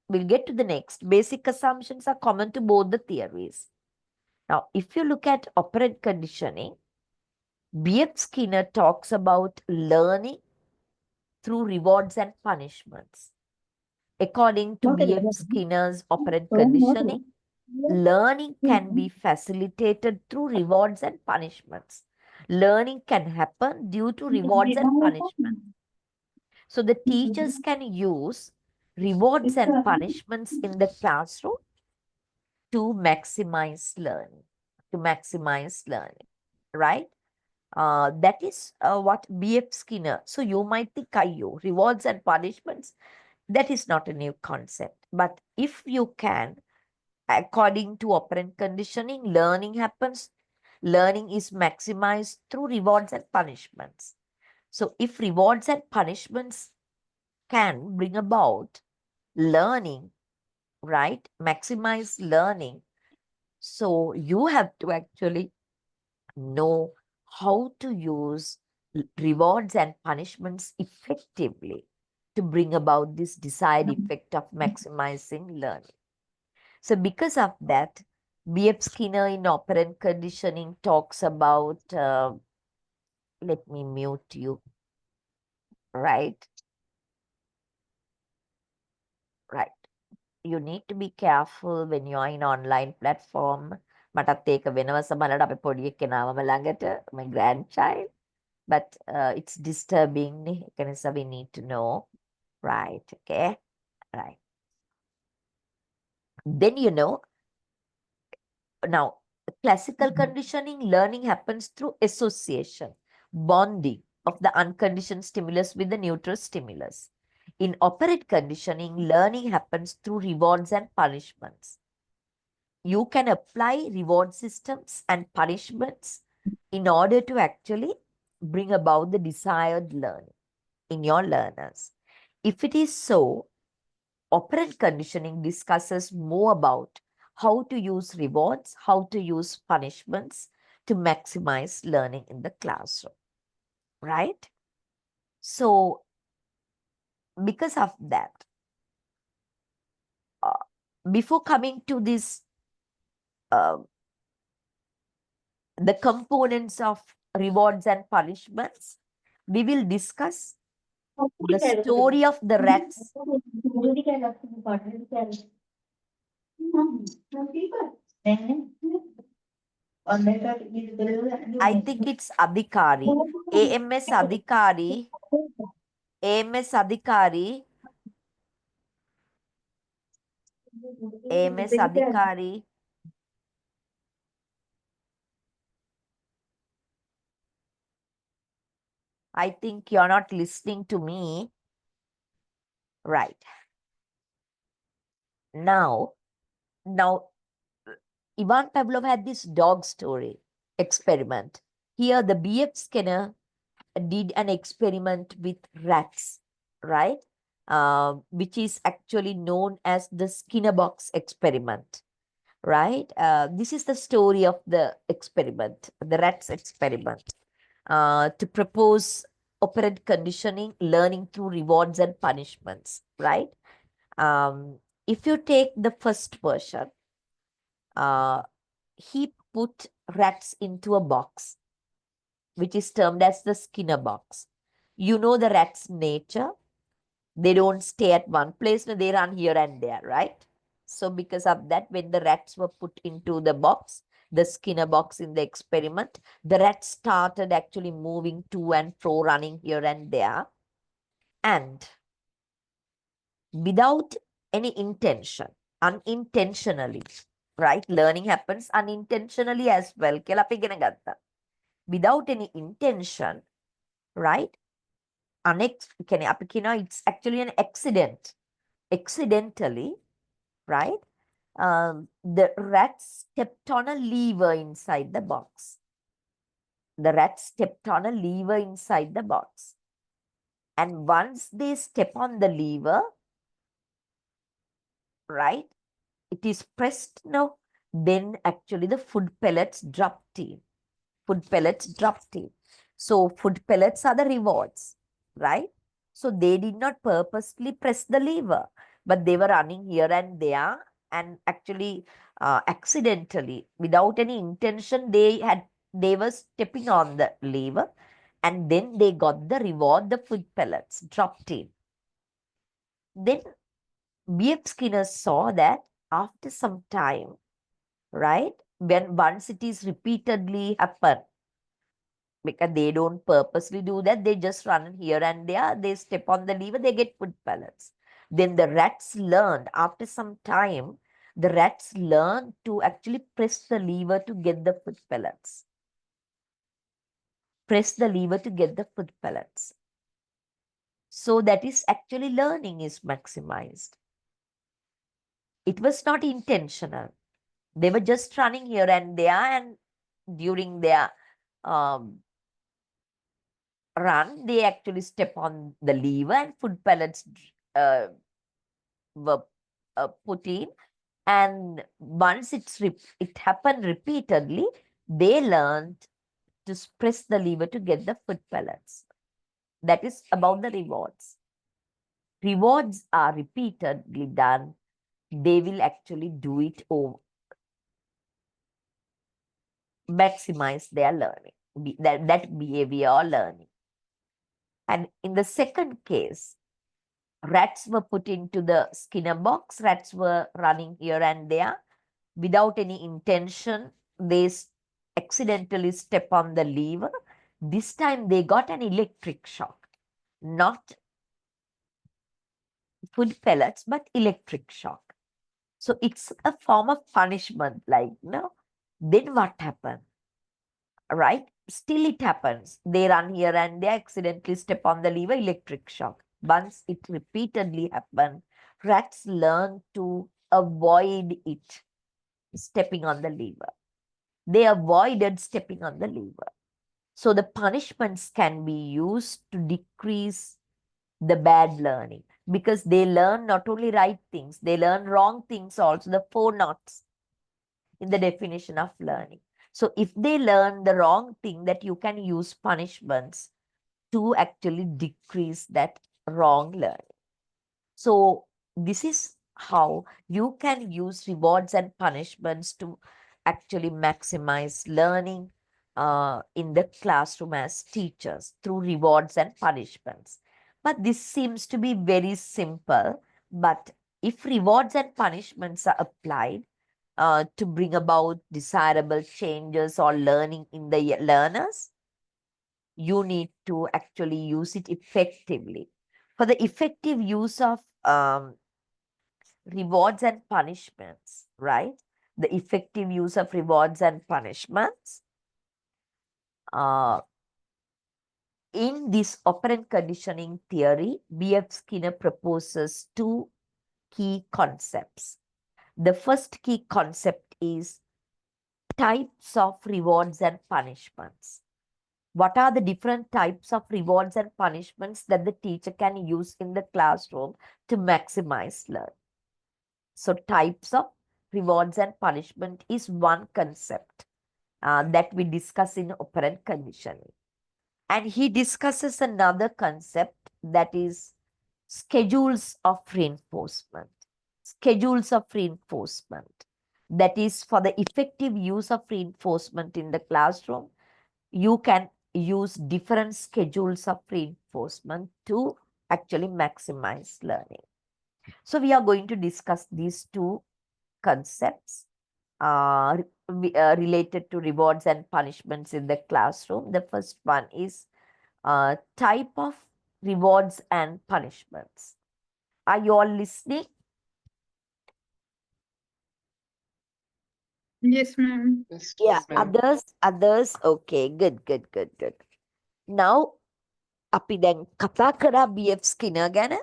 we'll get to the next. Basic assumptions are common to both the theories. Now, if you look at operant conditioning, B.F. Skinner talks about learning through rewards and punishments. According to B.F. Skinner's operant conditioning, learning can be facilitated through rewards and punishments. Learning can happen due to rewards and punishments. So the teachers can use rewards and punishments in the classroom to maximize learning, right? That is what B.F. Skinner. So you might think, Kayo, rewards and punishments, that is not a new concept. But if you can, according to operant conditioning, learning happens. Learning is maximized through rewards and punishments. So if rewards and punishments can bring about learning, right? Maximize learning. So you have to actually know how to use rewards and punishments effectively to bring about this desired effect of maximizing learning. So because of that, B.F. Skinner in operant conditioning talks about, let me mute you, right? Right. You need to be careful when you are in online platform. මටත් ඒක වෙනව සමහරවිට අපේ පොඩි එක්කෙනාවම ළඟට my grandchild, but it's disturbing නේ. ඒක නිසා we need to know, right? Okay, right. Then now classical conditioning, learning happens through association, bonding of the unconditioned stimulus with the neutral stimulus. In operant conditioning, learning happens through rewards and punishments. You can apply reward systems and punishments in order to actually bring about the desired learning in your learners. If it is so, operant conditioning discusses more about how to use rewards, how to use punishments to maximize learning in the classroom, right? So, because of that, before coming to this, the components of rewards and punishments, we will discuss the story of the rats. I think it's Adhikari. AMS Adhikari. AMS Adhikari. AMS Adhikari. I think you're not listening to me. Right. Now, Ivan Pavlov had this dog story experiment. Here, the BF Skinner did an experiment with rats, right? Which is actually known as the Skinner box experiment, right? This is the story of the experiment, the rats experiment, to propose operant conditioning, learning through rewards and punishments, right? If you take the first version, he put rats into a box, which is termed as the Skinner box. You know the rat's nature. They don't stay at one place, no, they run here and there, right? So because of that, when the rats were put into the box, the Skinner box in the experiment, the rats started actually moving to and fro, running here and there. And without any intention, unintentionally, right? Learning happens unintentionally as well. Without any intention, right? It's actually an accident. Accidentally, right? The rat stepped on a lever inside the box. The rat stepped on a lever inside the box. And once they step on the lever, right, it is pressed now, then actually the food pellets dropped in. Food pellets dropped in. So food pellets are the rewards, right? So they did not purposely press the lever, but they were running here and there, and actually accidentally, without any intention, they were stepping on the lever, and then they got the reward, the food pellets dropped in. Then B.F. Skinner saw that after some time, right, when once it is repeatedly happen, because they don't purposely do that, they just run here and there, they step on the lever, they get food pellets. Then the rats learned, after some time, the rats learned to actually press the lever to get the food pellets. Press the lever to get the food pellets. So that is actually learning is maximized. It was not intentional. They were just running here and there, and during their run, they actually step on the lever and food pellets were put in. And once it happened repeatedly, they learned to press the lever to get the food pellets. That is about the rewards. Rewards are repeatedly done. They will actually do it over, maximize their learning, that behavior or learning. And in the second case, rats were put into the Skinner box. Rats were running here and there without any intention. They accidentally step on the lever. This time they got an electric shock, not food pellets, but electric shock. So it's a form of punishment, like, Then what happened? Right? Still it happens. They run here and they accidentally step on the lever, electric shock. Once it repeatedly happened, rats learn to avoid it, stepping on the lever. They avoided stepping on the lever. So the punishments can be used to decrease the bad learning, because they learn not only right things, they learn wrong things also, the four nots in the definition of learning. So if they learn the wrong thing, that you can use punishments to actually decrease that wrong learning. So this is how you can use rewards and punishments to actually maximize learning in the classroom as teachers, through rewards and punishments. But this seems to be very simple. But if rewards and punishments are applied to bring about desirable changes or learning in the learners, you need to actually use it effectively. For the effective use of rewards and punishments, right? The effective use of rewards and punishments. In this operant conditioning theory, B.F. Skinner proposes two key concepts. The first key concept is types of rewards and punishments. What are the different types of rewards and punishments that the teacher can use in the classroom to maximize learning? So types of rewards and punishment is one concept that we discuss in operant conditioning. And he discusses another concept, that is schedules of reinforcement. Schedules of reinforcement. That is, for the effective use of reinforcement in the classroom, you can use different schedules of reinforcement to actually maximize learning. So we are going to discuss these two concepts related to rewards and punishments in the classroom. The first one is type of rewards and punishments. Are you all listening? Yes, ma'am. Yeah, others. Okay, good. Now, අපි දැන් කතා කරා B.F. Skinner ගැන.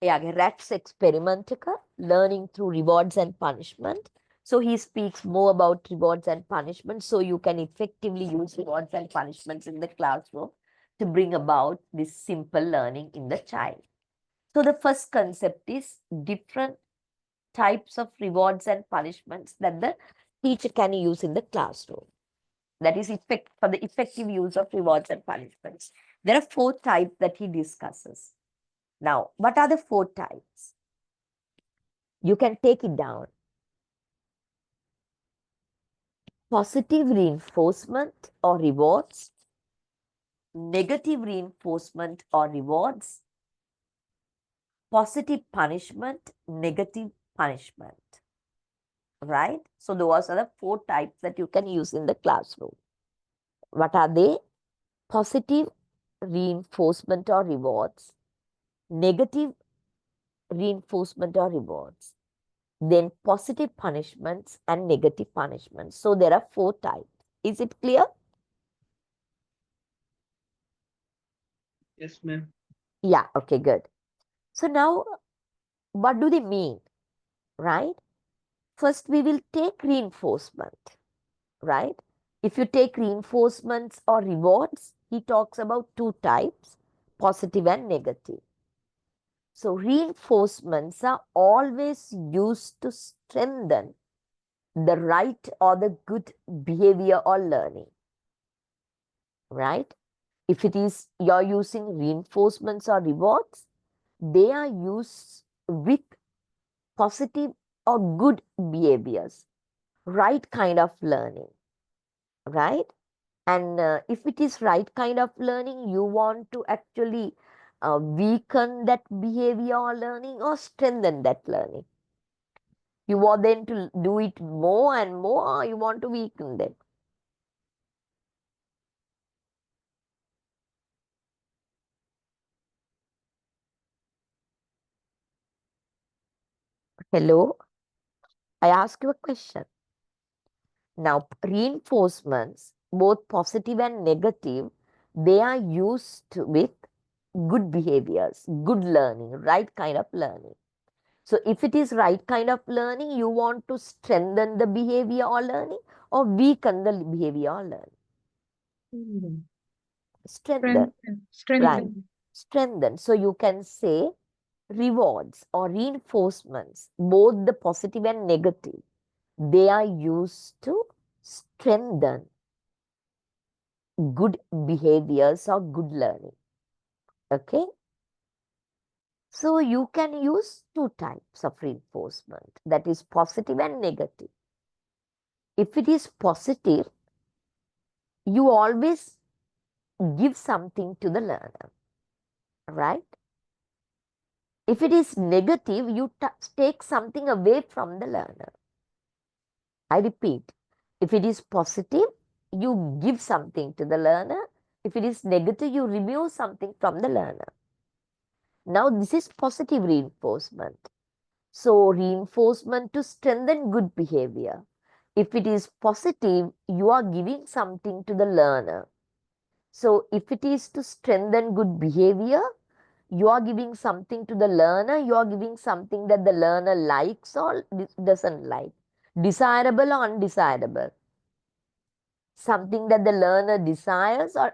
එයාගේ rats experiment එක, learning through rewards and punishment. So he speaks more about rewards and punishment, so you can effectively use rewards and punishments in the classroom to bring about this simple learning in the child. So the first concept is different types of rewards and punishments that the teacher can use in the classroom. That is for the effective use of rewards and punishments. There are four types that he discusses. Now, what are the four types? You can take it down. Positive reinforcement or rewards, negative reinforcement or rewards, positive punishment, negative punishment. Right? So those are the four types that you can use in the classroom. What are they? Positive reinforcement or rewards, negative reinforcement or rewards, then positive punishments and negative punishments. So there are four types. Is it clear? Yes, ma'am. Yeah, okay, good. So now, what do they mean, right? First, we will take reinforcement, right? If you take reinforcements or rewards, he talks about two types, positive and negative. So reinforcements are always used to strengthen the right or the good behavior or learning, right? If it is you're using reinforcements or rewards, they are used with positive or good behaviors, right kind of learning, right? And if it is right kind of learning, you want to actually weaken that behavior or learning or strengthen that learning. You want them to do it more and more, or you want to weaken them? Hello? I ask you a question. Now, reinforcements, both positive and negative, they are used with good behaviors, good learning, right kind of learning. So if it is right kind of learning, you want to strengthen the behavior or learning or weaken the behavior or learning. Strengthen, right? Strengthen. So you can say rewards or reinforcements, both the positive and negative, they are used to strengthen good behaviors or good learning. Okay? So you can use two types of reinforcement, that is positive and negative. If it is positive, you always give something to the learner, right? If it is negative, you take something away from the learner. I repeat, if it is positive, you give something to the learner. If it is negative, you remove something from the learner. Now, this is positive reinforcement. So, reinforcement to strengthen good behavior. If it is positive, you are giving something to the learner. So, if it is to strengthen good behavior, you are giving something to the learner, you are giving something that the learner likes or doesn't like, desirable or undesirable, something that the learner desires or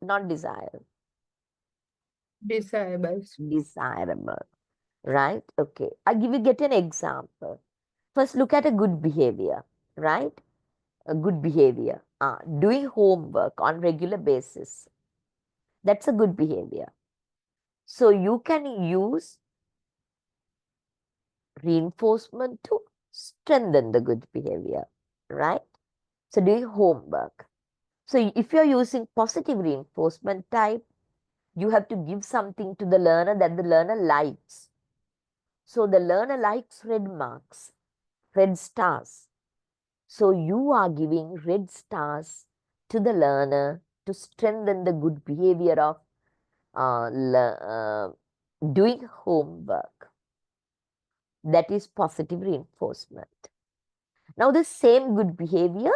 not desirable. Desirable, right? Okay, get an example. First, look at a good behavior, right? A good behavior, doing homework on regular basis. That's a good behavior. So you can use reinforcement to strengthen the good behavior, right? So doing homework. So if you're using positive reinforcement type, you have to give something to the learner that the learner likes. So the learner likes red marks, red stars. So you are giving red stars to the learner to strengthen the good behavior of doing homework. That is positive reinforcement. Now the same good behavior,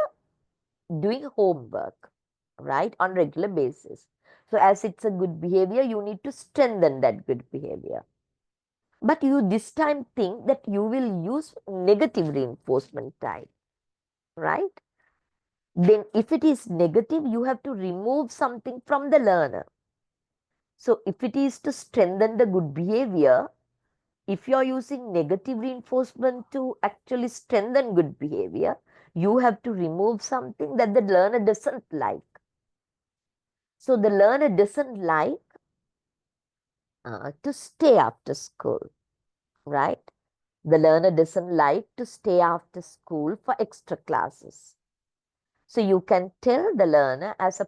doing homework, right, on regular basis. So as it's a good behavior, you need to strengthen that good behavior. But you this time think that you will use negative reinforcement type, right? Then if it is negative, you have to remove something from the learner. So if it is to strengthen the good behavior, if you are using negative reinforcement to actually strengthen good behavior, you have to remove something that the learner doesn't like. So the learner doesn't like to stay after school, right? The learner doesn't like to stay after school for extra classes. So you can tell the learner as a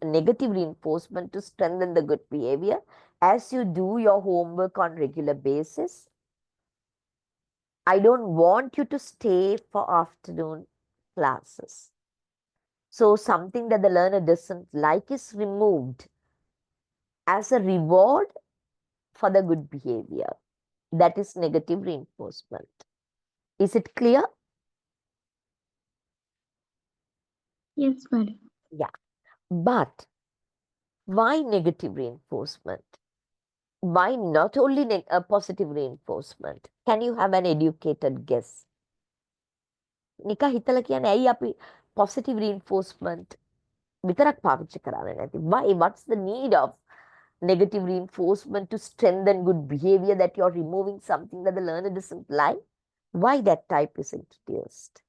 negative reinforcement to strengthen the good behavior. As you do your homework on regular basis, I don't want you to stay for afternoon classes. So something that the learner doesn't like is removed as a reward for the good behavior. That is negative reinforcement. Is it clear? Yes, madam. Yeah. But why negative reinforcement? Why not only a positive reinforcement? Can you have an educated guess? නිකා හිතලා කියන්නේ ඇයි අපි positive reinforcement විතරක් පාවිච්චි කරන්නේ නැති? Why? What's the need of negative reinforcement to strengthen good behavior that you're removing something that the learner doesn't like? Why that type is introduced?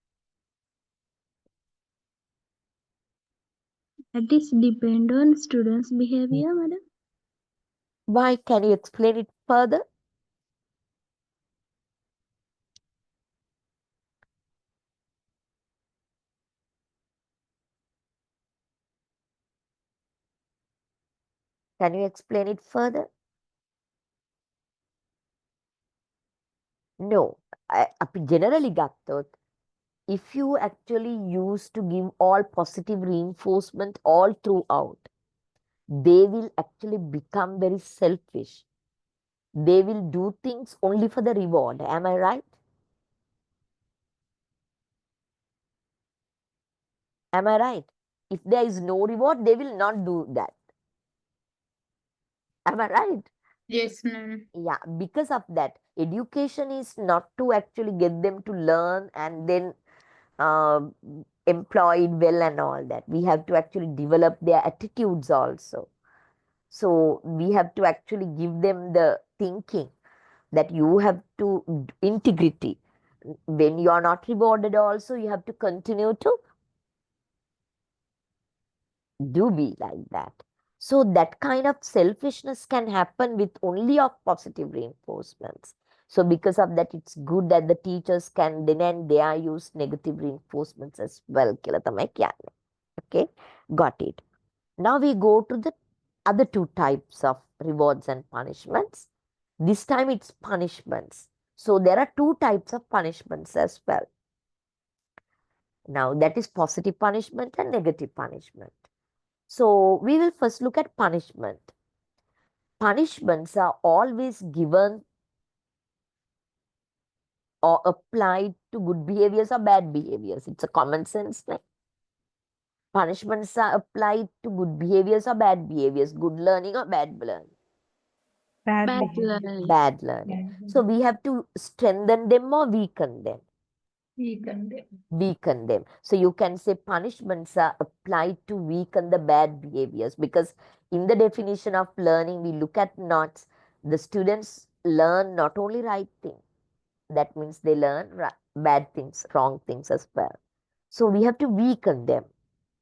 That is depend on students' behavior, madam. Why? Can you explain it further? Can you explain it further? No. අපි generally ගත්තොත්, if you actually use to give all positive reinforcement all throughout, they will actually become very selfish. They will do things only for the reward. Am I right? Am I right? If there is no reward, they will not do that. Am I right? Yes, ma'am. Yeah, because of that, education is not to actually get them to learn and then uh, employed well and all that. We have to actually develop their attitudes also. So we have to actually give them the thinking that you have to integrity. When you are not rewarded, also you have to continue to do be like that. So that kind of selfishness can happen with only of positive reinforcements. So because of that, it's good that the teachers can deny their use negative reinforcements as well. කියලා තමයි කියන්නේ. Okay, got it. Now we go to the other two types of rewards and punishments. This time it's punishments. So there are two types of punishments as well. Now that is positive punishment and negative punishment. So we will first look at punishment. Punishments are always given or applied to good behaviors or bad behaviors. It's a common sense thing. Punishments are applied to good behaviors or bad behaviors, good learning or bad learning. Bad Bad behavior. learning. Bad learning. So we have to strengthen them or weaken them. Weekend. Weaken them. So you can say punishments are applied to weaken the bad behaviors, because in the definition of learning, we look at knots. The students learn not only right thing, that means they learn bad things, wrong things as well. So we have to weaken them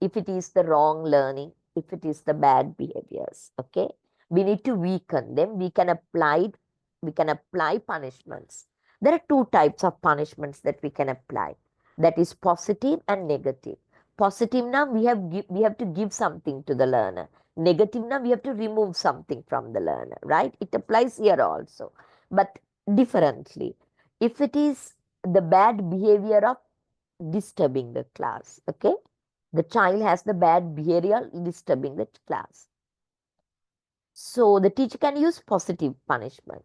if it is the wrong learning, if it is the bad behaviors. Okay, we need to weaken them. We can apply punishments. There are two types of punishments that we can apply. That is positive and negative. Positive, now we have to give something to the learner. Negative, now we have to remove something from the learner, right? It applies here also, but differently. If it is the bad behavior of disturbing the class, okay, the child has the bad behavior disturbing the class, so the teacher can use positive punishment.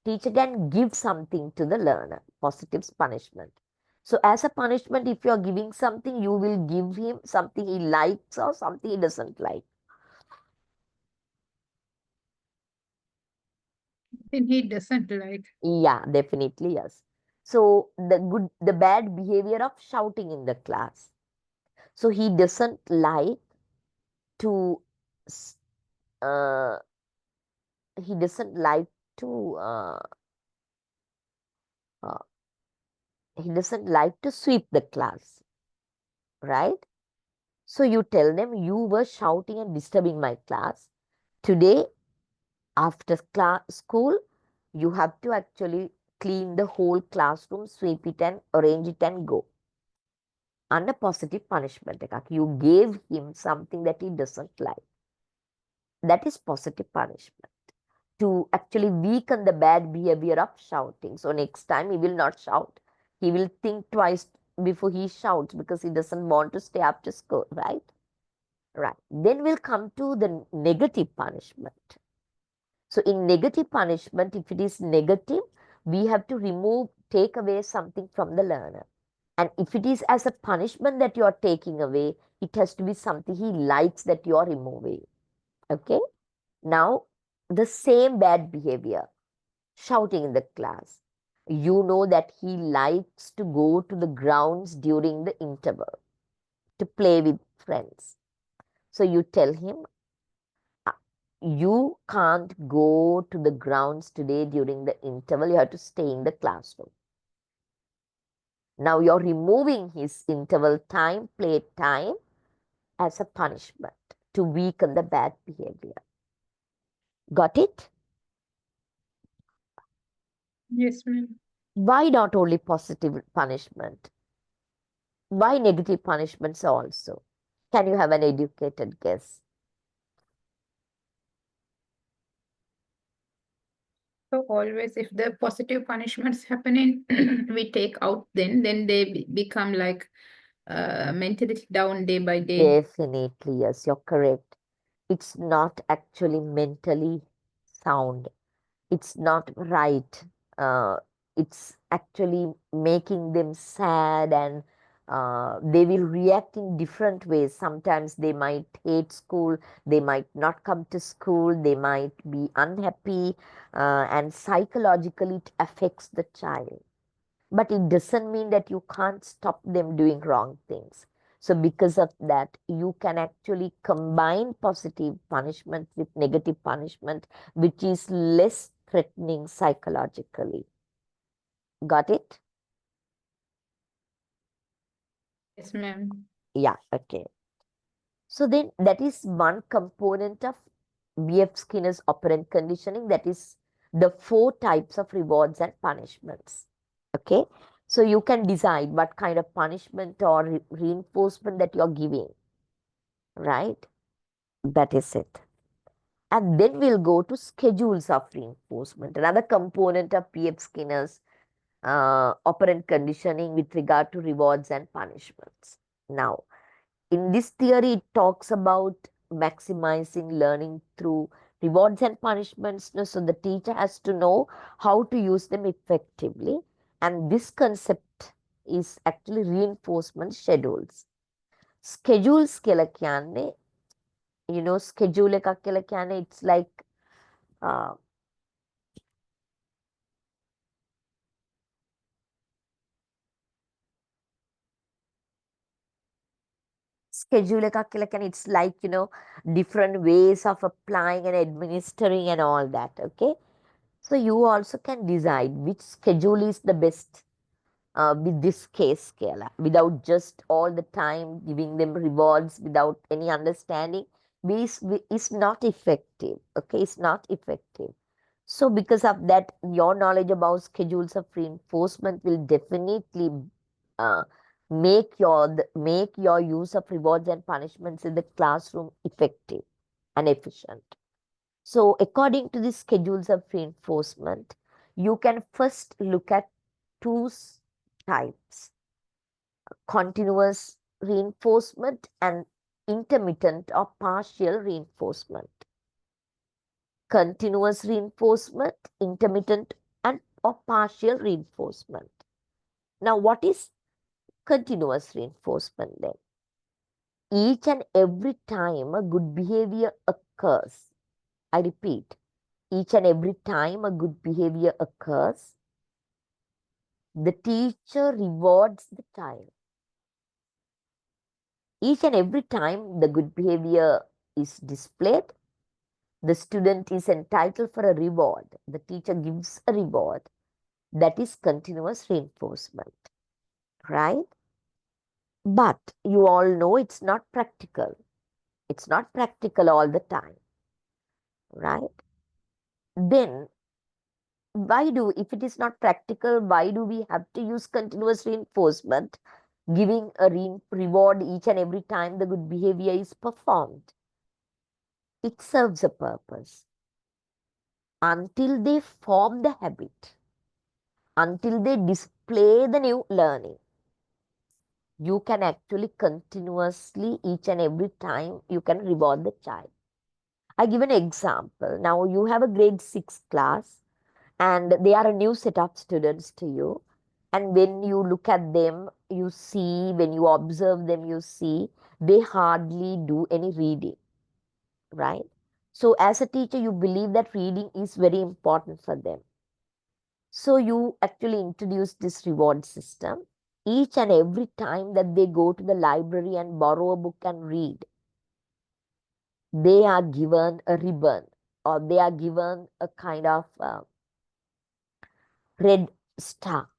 Teacher can give something to the learner, positive punishment. So as a punishment, if you are giving something, you will give him something he likes or something he doesn't like. Then he doesn't like. Yeah, definitely, yes. So the bad behavior of shouting in the class. So he doesn't like to uh, he doesn't like to uh, he doesn't like to sweep the class, right? So you tell them, you were shouting and disturbing my class. Today, after school, you have to actually clean the whole classroom, sweep it and arrange it and go. Under positive punishment, you gave him something that he doesn't like. That is positive punishment, to actually weaken the bad behavior of shouting. So next time he will not shout. He will think twice before he shouts, because he doesn't want to stay after school, right? Right. Then we'll come to the negative punishment. So in negative punishment, if it is negative, we have to take away something from the learner. And if it is as a punishment that you are taking away, it has to be something he likes that you are removing. Okay. Now, the same bad behavior, shouting in the class. You know that he likes to go to the grounds during the interval to play with friends. So you tell him, you can't go to the grounds today during the interval. You have to stay in the classroom. Now you're removing his interval time, play time, as a punishment to weaken the bad behavior. Got it? Yes, ma'am. Why not only positive punishment? Why negative punishments also? Can you have an educated guess? So always, if the positive punishments happening, we take out, then they become like mentally down day by day. Definitely, yes, you're correct. It's not actually mentally sound. It's not right. It's actually making them sad and They will react in different ways. Sometimes they might hate school, they might not come to school, they might be unhappy, and psychologically it affects the child. But it doesn't mean that you can't stop them doing wrong things. So because of that, you can actually combine positive punishment with negative punishment, which is less threatening psychologically. Got it? Yes, ma'am. Yeah, okay. So then that is one component of B.F. Skinner's operant conditioning, that is the 4 types of rewards and punishments. Okay, so you can decide what kind of punishment or reinforcement that you're giving, right? That is it. And then we'll go to schedules of reinforcement, another component of P.F. Skinner's operant conditioning with regard to rewards and punishments. Now, in this theory, it talks about maximizing learning through rewards and punishments. So the teacher has to know how to use them effectively. And this concept is actually reinforcement schedules. Schedules කියලා කියන්නේ, schedule එකක් කියලා කියන්නේ, it's like uh, schedule එකක් කියලා කියන්නේ, it's like, different ways of applying and administering and all that. Okay, so you also can decide which schedule is the best with this case scale, without just all the time giving them rewards without any understanding, is not effective. Okay, it's not effective. So because of that, your knowledge about schedules of reinforcement will definitely uh, make your use of rewards and punishments in the classroom effective and efficient. So according to the schedules of reinforcement, you can first look at 2 types: continuous reinforcement and intermittent or partial reinforcement. Continuous reinforcement, intermittent, and or partial reinforcement. Now, what is continuous reinforcement then? Each and every time a good behavior occurs, I repeat, each and every time a good behavior occurs, the teacher rewards the child. Each and every time the good behavior is displayed, the student is entitled for a reward. The teacher gives a reward. That is continuous reinforcement, right? But you all know it's not practical. It's not practical all the time, right? Then if it is not practical, why do we have to use continuous reinforcement, giving a reward each and every time the good behavior is performed? It serves a purpose until they form the habit, until they display the new learning. You can actually continuously, each and every time, you can reward the child. I give an example. Now you have a grade 6 class and they are a new set of students to you. And when you look at them, you see, when you observe them, you see they hardly do any reading, right? So as a teacher, you believe that reading is very important for them. So you actually introduce this reward system. Each and every time that they go to the library and borrow a book and read, they are given a ribbon, or they are given a kind of red star.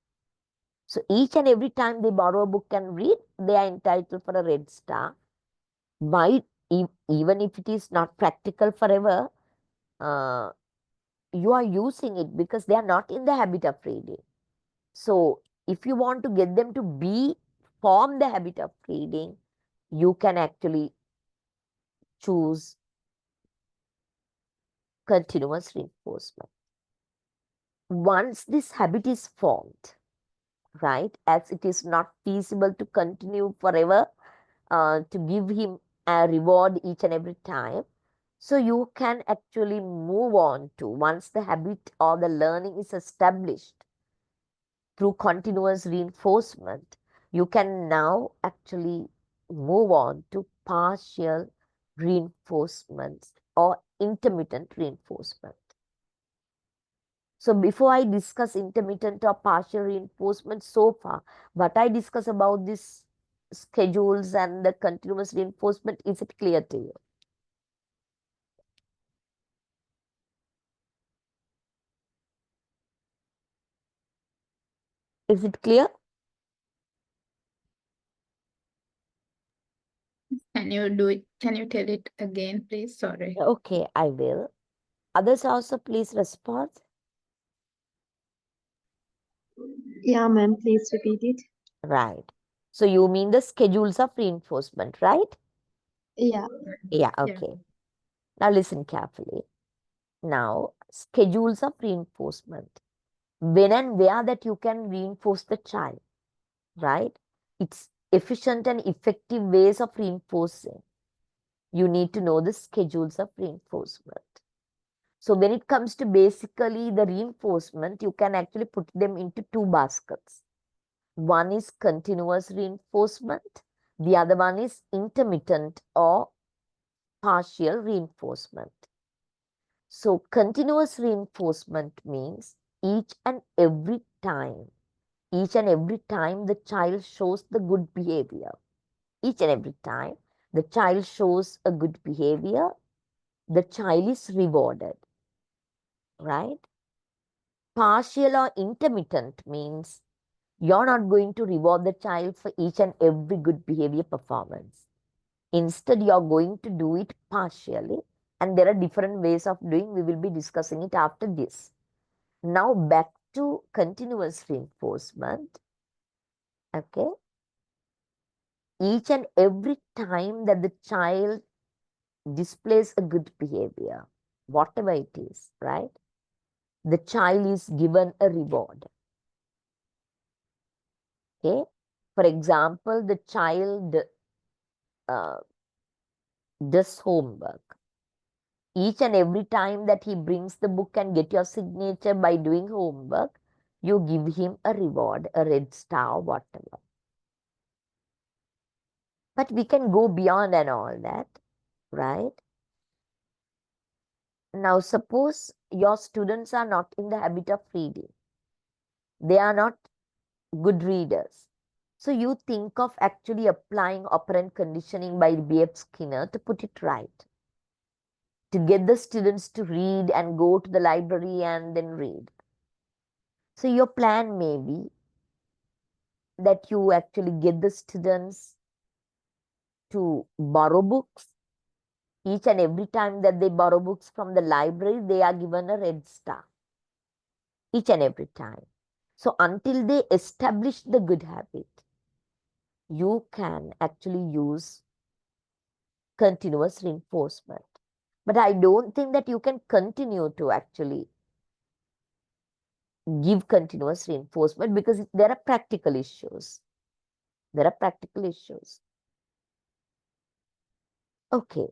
So each and every time they borrow a book and read, they are entitled for a red star. Why? Even if it is not practical forever, you are using it because they are not in the habit of reading. So if you want to get them to form the habit of reading, you can actually choose continuous reinforcement. Once this habit is formed, right, as it is not feasible to continue forever, to give him a reward each and every time, so you can actually move on to, once the habit or the learning is established through continuous reinforcement, you can now actually move on to partial reinforcements or intermittent reinforcement. So before I discuss intermittent or partial reinforcement so far, what I discuss about this schedules and the continuous reinforcement, is it clear to you? Is it clear? Can you do it? Can you tell it again, please? Sorry. Okay, I will. Others also please respond. Yeah, ma'am, please repeat it. Right. So you mean the schedules of reinforcement, right? Yeah. Yeah, Yeah. okay. Now listen carefully. Now, schedules of reinforcement. When and where that you can reinforce the child, right? It's efficient and effective ways of reinforcing. You need to know the schedules of reinforcement. So when it comes to basically the reinforcement, you can actually put them into two baskets. One is continuous reinforcement. The other one is intermittent or partial reinforcement. So continuous reinforcement means each and every time the child shows the good behavior, each and every time the child shows a good behavior, the child is rewarded, right? Partial or intermittent means you're not going to reward the child for each and every good behavior performance. Instead, you're going to do it partially, and there are different ways of doing. We will be discussing it after this. Now back to continuous reinforcement. Okay. Each and every time that the child displays a good behavior, whatever it is, right? The child is given a reward. Okay. For example, the child uh, does homework. Each and every time that he brings the book and get your signature by doing homework, you give him a reward, a red star, whatever. But we can go beyond and all that, right? Now, suppose your students are not in the habit of reading. They are not good readers. So you think of actually applying operant conditioning by B.F. Skinner to put it right, to get the students to read and go to the library and then read. So your plan may be that you actually get the students to borrow books. Each and every time that they borrow books from the library, they are given a red star. Each and every time. So until they establish the good habit, you can actually use continuous reinforcement. But I don't think that you can continue to actually give continuous reinforcement because there are practical issues. There are practical issues. Okay.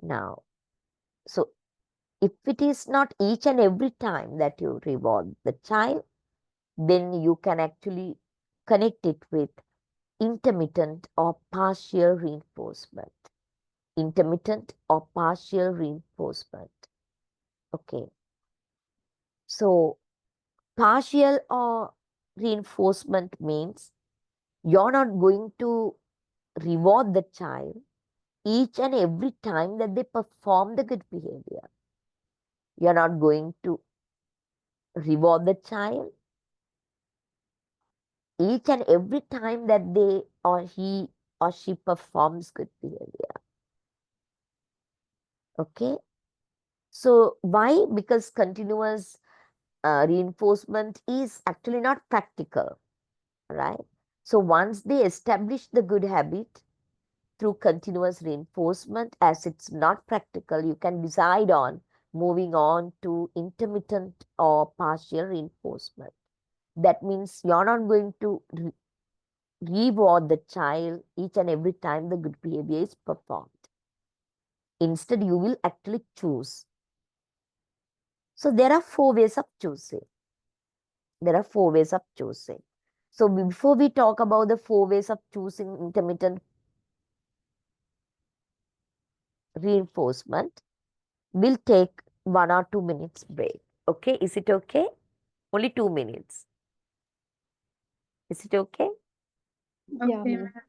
Now, so if it is not each and every time that you reward the child, then you can actually connect it with intermittent or partial reinforcement. Intermittent or partial reinforcement. Okay. So partial or reinforcement means you're not going to reward the child each and every time that they perform the good behavior. You're not going to reward the child each and every time that they or he or she performs good behavior. Okay. So why? Because continuous reinforcement is actually not practical, right? So once they establish the good habit through continuous reinforcement, as it's not practical, you can decide on moving on to intermittent or partial reinforcement. That means you're not going to reward the child each and every time the good behavior is performed. Instead, you will actually choose. So there are four ways of choosing. There are four ways of choosing. So before we talk about the 4 ways of choosing intermittent reinforcement, we'll take 1 or 2 minutes break. Okay, is it okay? Only 2 minutes. Is it okay? Yeah, Okay, ma'am. ma'am.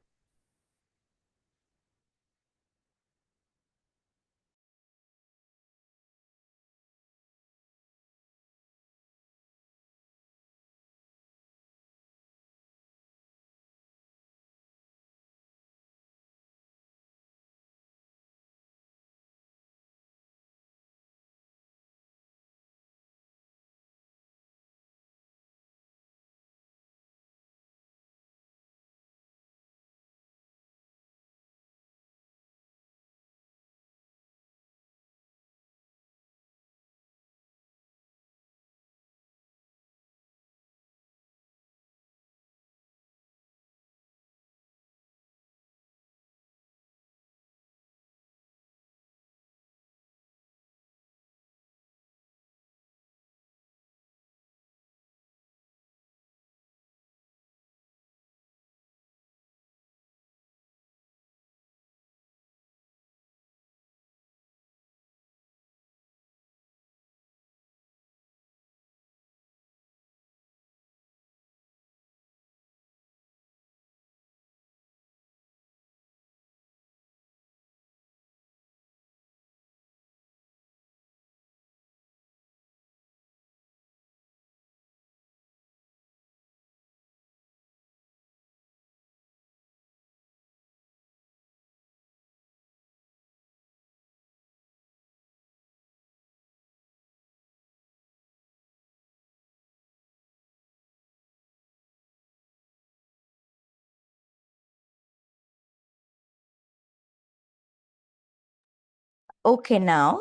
Okay, now,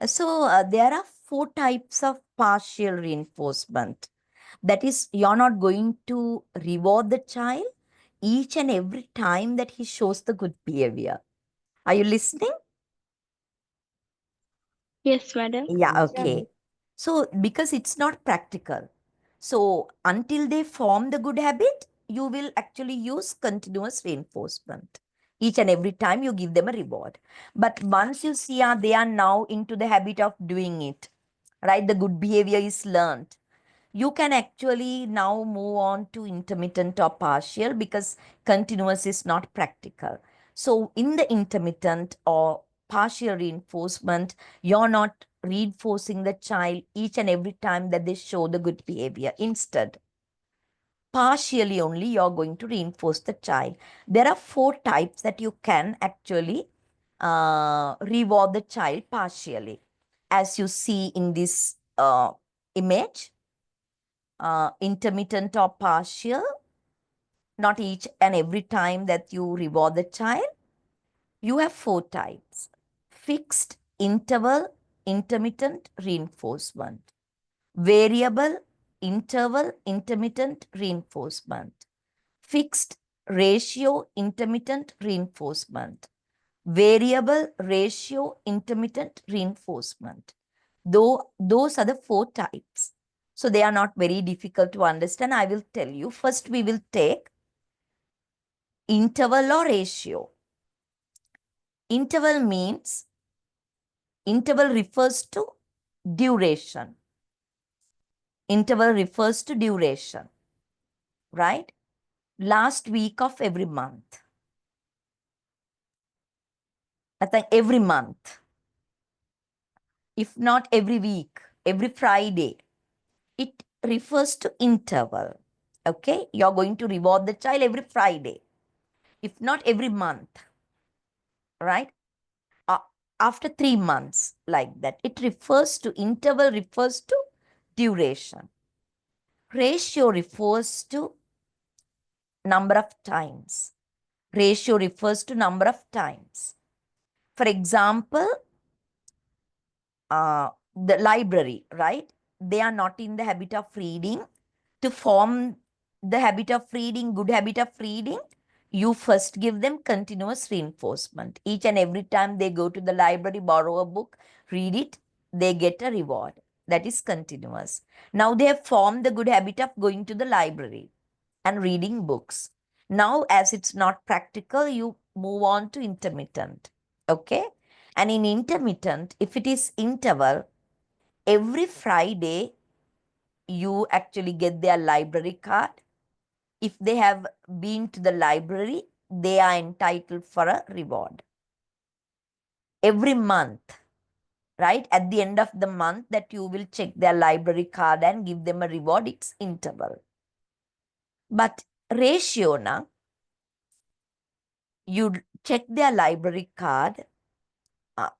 so there are 4 types of partial reinforcement. That is, you're not going to reward the child each and every time that he shows the good behavior. Are you listening? Yes, madam. Yeah, Yeah. okay. So, because it's not practical. So, until they form the good habit, you will actually use continuous reinforcement. Each and every time you give them a reward. But once you see they are now into the habit of doing it, right? The good behavior is learned. You can actually now move on to intermittent or partial because continuous is not practical. So, in the intermittent or partial reinforcement, you're not reinforcing the child each and every time that they show the good behavior. Instead, partially only you're going to reinforce the child. There are 4 types that you can actually reward the child partially. As you see in this image, intermittent or partial, not each and every time that you reward the child. You have 4 types: fixed, interval, intermittent, reinforcement; variable, interval, intermittent, reinforcement; fixed, ratio, intermittent, reinforcement; variable, ratio, intermittent, reinforcement. Though those are the 4 types. So they are not very difficult to understand. I will tell you. First, we will take interval or ratio. Interval means, interval refers to duration. Interval refers to duration, right? Last week of every month. I think every month. If not every week, every Friday. It refers to interval. Okay, you're going to reward the child every Friday, if not every month, right? Uh, After 3 months, like that. It refers to, interval refers to duration. Ratio refers to number of times. Ratio refers to number of times. For example, the library, right? They are not in the habit of reading. To form the habit of reading, good habit of reading, you first give them continuous reinforcement. Each and every time they go to the library, borrow a book, read it, they get a reward. That is continuous. Now they have formed the good habit of going to the library. and reading books. Now, as it's not practical, you move on to intermittent. Okay? And in intermittent, if it is interval, every Friday, you actually get their library card. If they have been to the library, they are entitled for a reward. Every month, right? At the end of the month that you will check their library card and give them a reward, it's interval. But ratio now, you check their library card.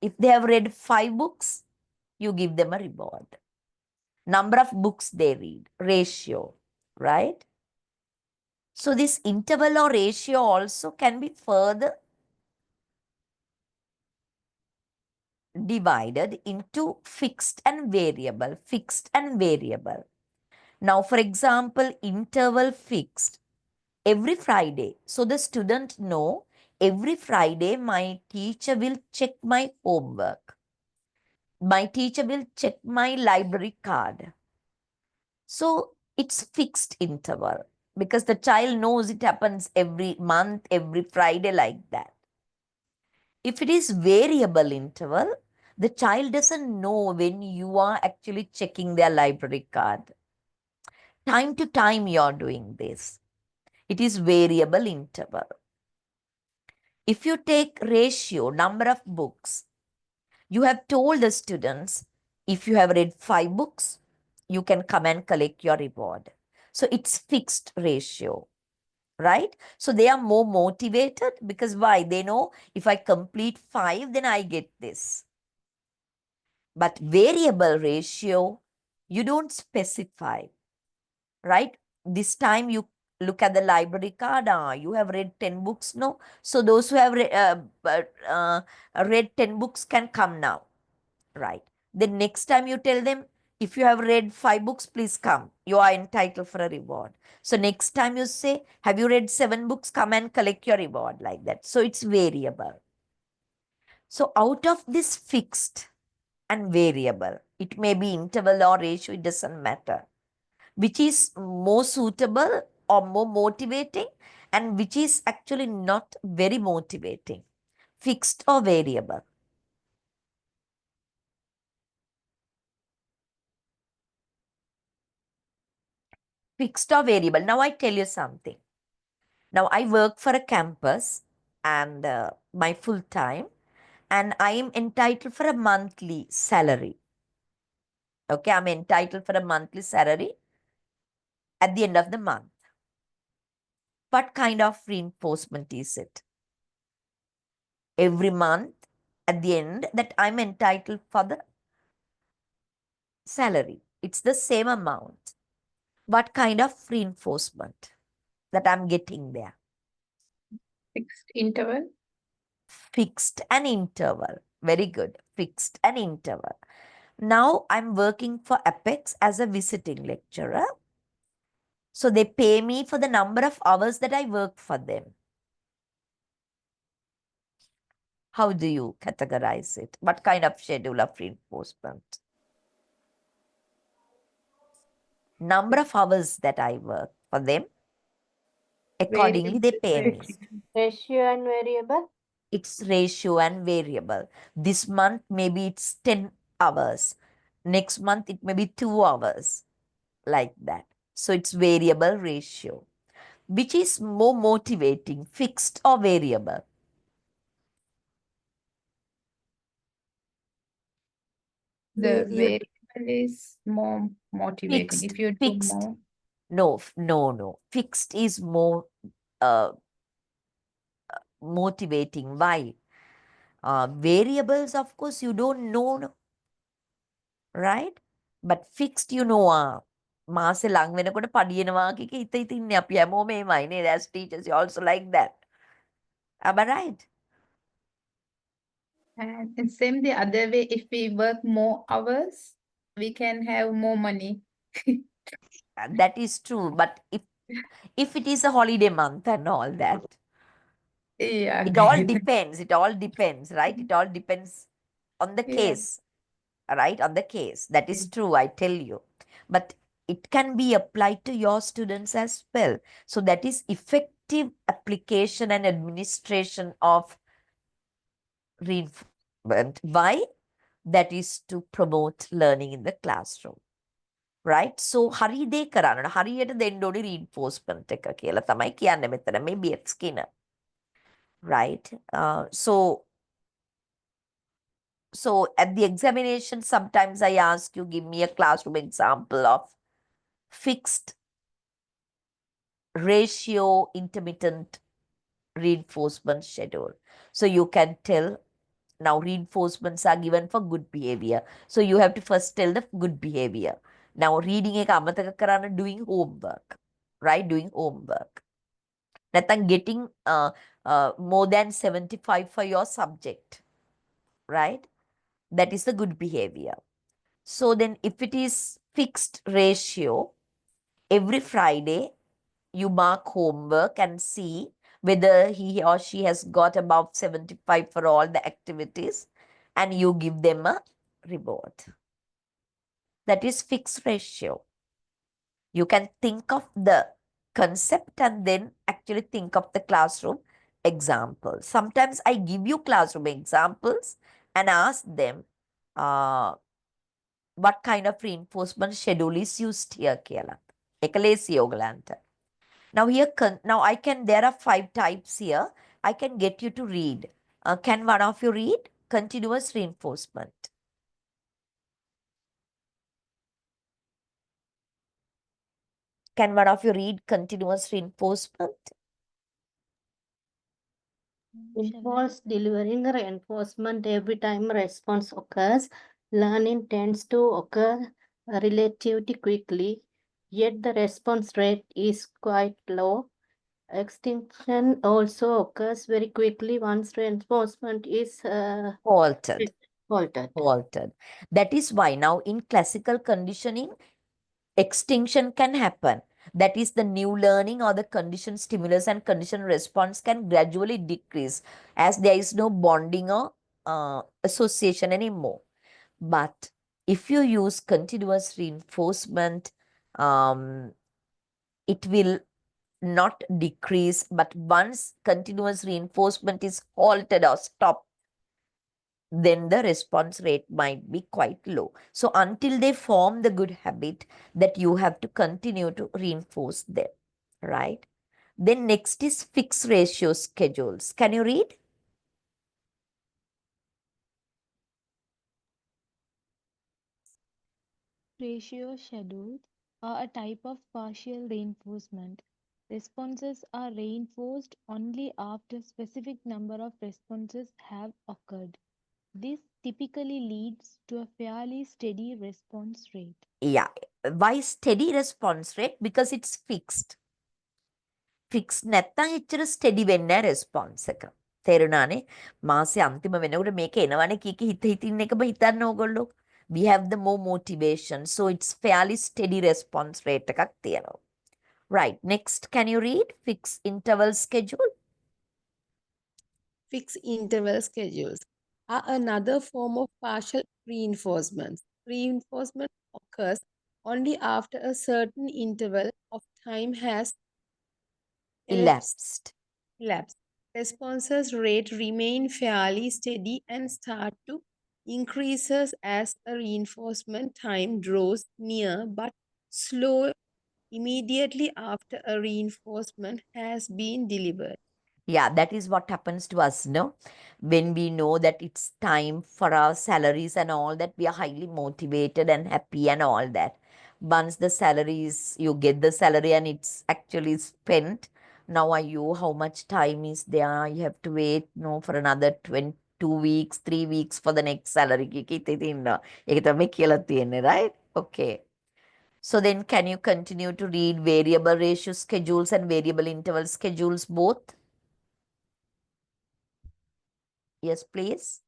If they have read 5 books, you give them a reward. Number of books they read, ratio, right? So this interval or ratio also can be further divided into fixed and variable, fixed and variable. Now, for example, interval fixed every Friday. So the student know every Friday my teacher will check my homework. My teacher will check my library card. So it's fixed interval because the child knows it happens every month, every Friday, like that. If it is variable interval, the child doesn't know when you are actually checking their library card. Time to time you are doing this. It is variable interval. If you take ratio, number of books, you have told the students, if you have read 5 books, you can come and collect your reward. So it's fixed ratio, right? So they are more motivated because why? They know if I complete 5, then I get this. But variable ratio, you don't specify, right? This time you look at the library card, you have read 10 books, no? So those who have read 10 books can come now, right? Then next time you tell them, if you have read 5 books, please come. You are entitled for a reward. So next time you say, have you read 7 books? Come and collect your reward, like that. So it's variable. So out of this fixed and variable, it may be interval or ratio, it doesn't matter. Which is more suitable or more motivating and which is actually not very motivating, fixed or variable. Fixed or variable. Now I tell you something. Now I work for a campus and my full time, and I am entitled for a monthly salary. Okay, I'm entitled for a monthly salary at the end of the month. What kind of reinforcement is it? Every month at the end that I'm entitled for the salary. It's the same amount. What kind of reinforcement that I'm getting there? Fixed interval. Fixed and interval. Very good. Fixed and interval. Now I'm working for Apex as a visiting lecturer. So they pay me for the number of hours that I work for them. How do you categorize it? What kind of schedule of reinforcement? Number of hours that I work for them. Accordingly, they pay me. Ratio and variable. It's ratio and variable. This month, maybe it's 10 hours. Next month, it may be 2 hours, like that. So it's variable ratio. Which is more motivating, fixed or variable? The Variable. variable is more motivating. Fixed, If you do fixed. more, No. Fixed is more motivating. Why? Variables, of course, you don't know, no, right? But fixed, you know, මාසේ ලං වෙනකොට පඩියනවා කික හිත ඉතින්නේ අපි හැමෝම මේමයි නේද? As teachers, you also like that. Am I right? and same the other way, if we work more hours, we can have more money. That is true. But if it is a holiday month and all that, Yeah, it all agree. depends. It all depends, right? It all depends on the Yeah. case, right? On the case. That is true, I tell you. But it can be applied to your students as well. So that is effective application and administration of reinforcement. Why? That is to promote learning in the classroom. Right? So හරිදේ කරන්න හරියට දෙන්න ඕනි reinforcement එක කියලා තමයි කියන්නේ මෙතන මේ B.F. Skinner. Right? So at the examination, sometimes I ask you, give me a classroom example of fixed ratio intermittent reinforcement schedule. So you can tell now reinforcements are given for good behavior. So you have to first tell the good behavior. Now reading එක අමතක කරන්න doing homework. Right? Doing homework. නැත්නම් getting more than 75 for your subject. Right? That is the good behavior. So then if it is fixed ratio, every Friday you mark homework and see whether he or she has got above 75 for all the activities, and you give them a reward. That is fixed ratio. You can think of the concept and then actually think of the classroom example. Sometimes I give you classroom examples and ask them what kind of reinforcement schedule is used here කියලා. එක ලේසි ඔයගලන්ට. Now here, now I can, there are 5 types here. I can get you to read. Can one of you read? Continuous reinforcement. Can one of you read continuous reinforcement? Involves delivering reinforcement every time a response occurs. Learning tends to occur relatively quickly, yet the response rate is quite low. Extinction also occurs very quickly once reinforcement is Halted. halted. That is why now in classical conditioning, extinction can happen. That is, the new learning or the conditioned stimulus and conditioned response can gradually decrease as there is no bonding or association anymore. But if you use continuous reinforcement, it will not decrease. But once continuous reinforcement is halted or stopped, then the response rate might be quite low. So until they form the good habit, that you have to continue to reinforce them, right? Then next is fixed ratio schedules. Can you read? Ratio schedules are a type of partial reinforcement. Responses are reinforced only after specific number of responses have occurred. This typically leads to a fairly steady response rate. Yeah. Why steady response rate? Because it's fixed. Fixed නැත්තම් එච්චර steady වෙන්නේ නැහැ response එක. තේරුණානේ? මාසේ අන්තිම වෙනකොට මේක එනවනේ කීක හිත හිතින් එකම හිතන්න ඕගොල්ලෝ. We have the more motivation. So it's fairly steady response rate එකක් තියෙනවා. Right. Next, can you read fixed interval schedule? Fixed interval schedules are another form of partial reinforcement. Reinforcement occurs only after a certain interval of time has elapsed. Responses rate remain fairly steady and start to increases as a reinforcement time draws near, but slow immediately after a reinforcement has been delivered. Yeah, that is what happens to us, no? When we know that it's time for our salaries and all that, we are highly motivated and happy and all that. Once the salaries, you get the salary and it's actually spent, now are you, how much time is there? You have to wait, no, for another 22 weeks, 3 weeks for the next salary. ඒක තමයි කියලා තියෙන්නේ, right? Okay. So then can you continue to read variable ratio schedules and variable interval schedules both? Yes, please.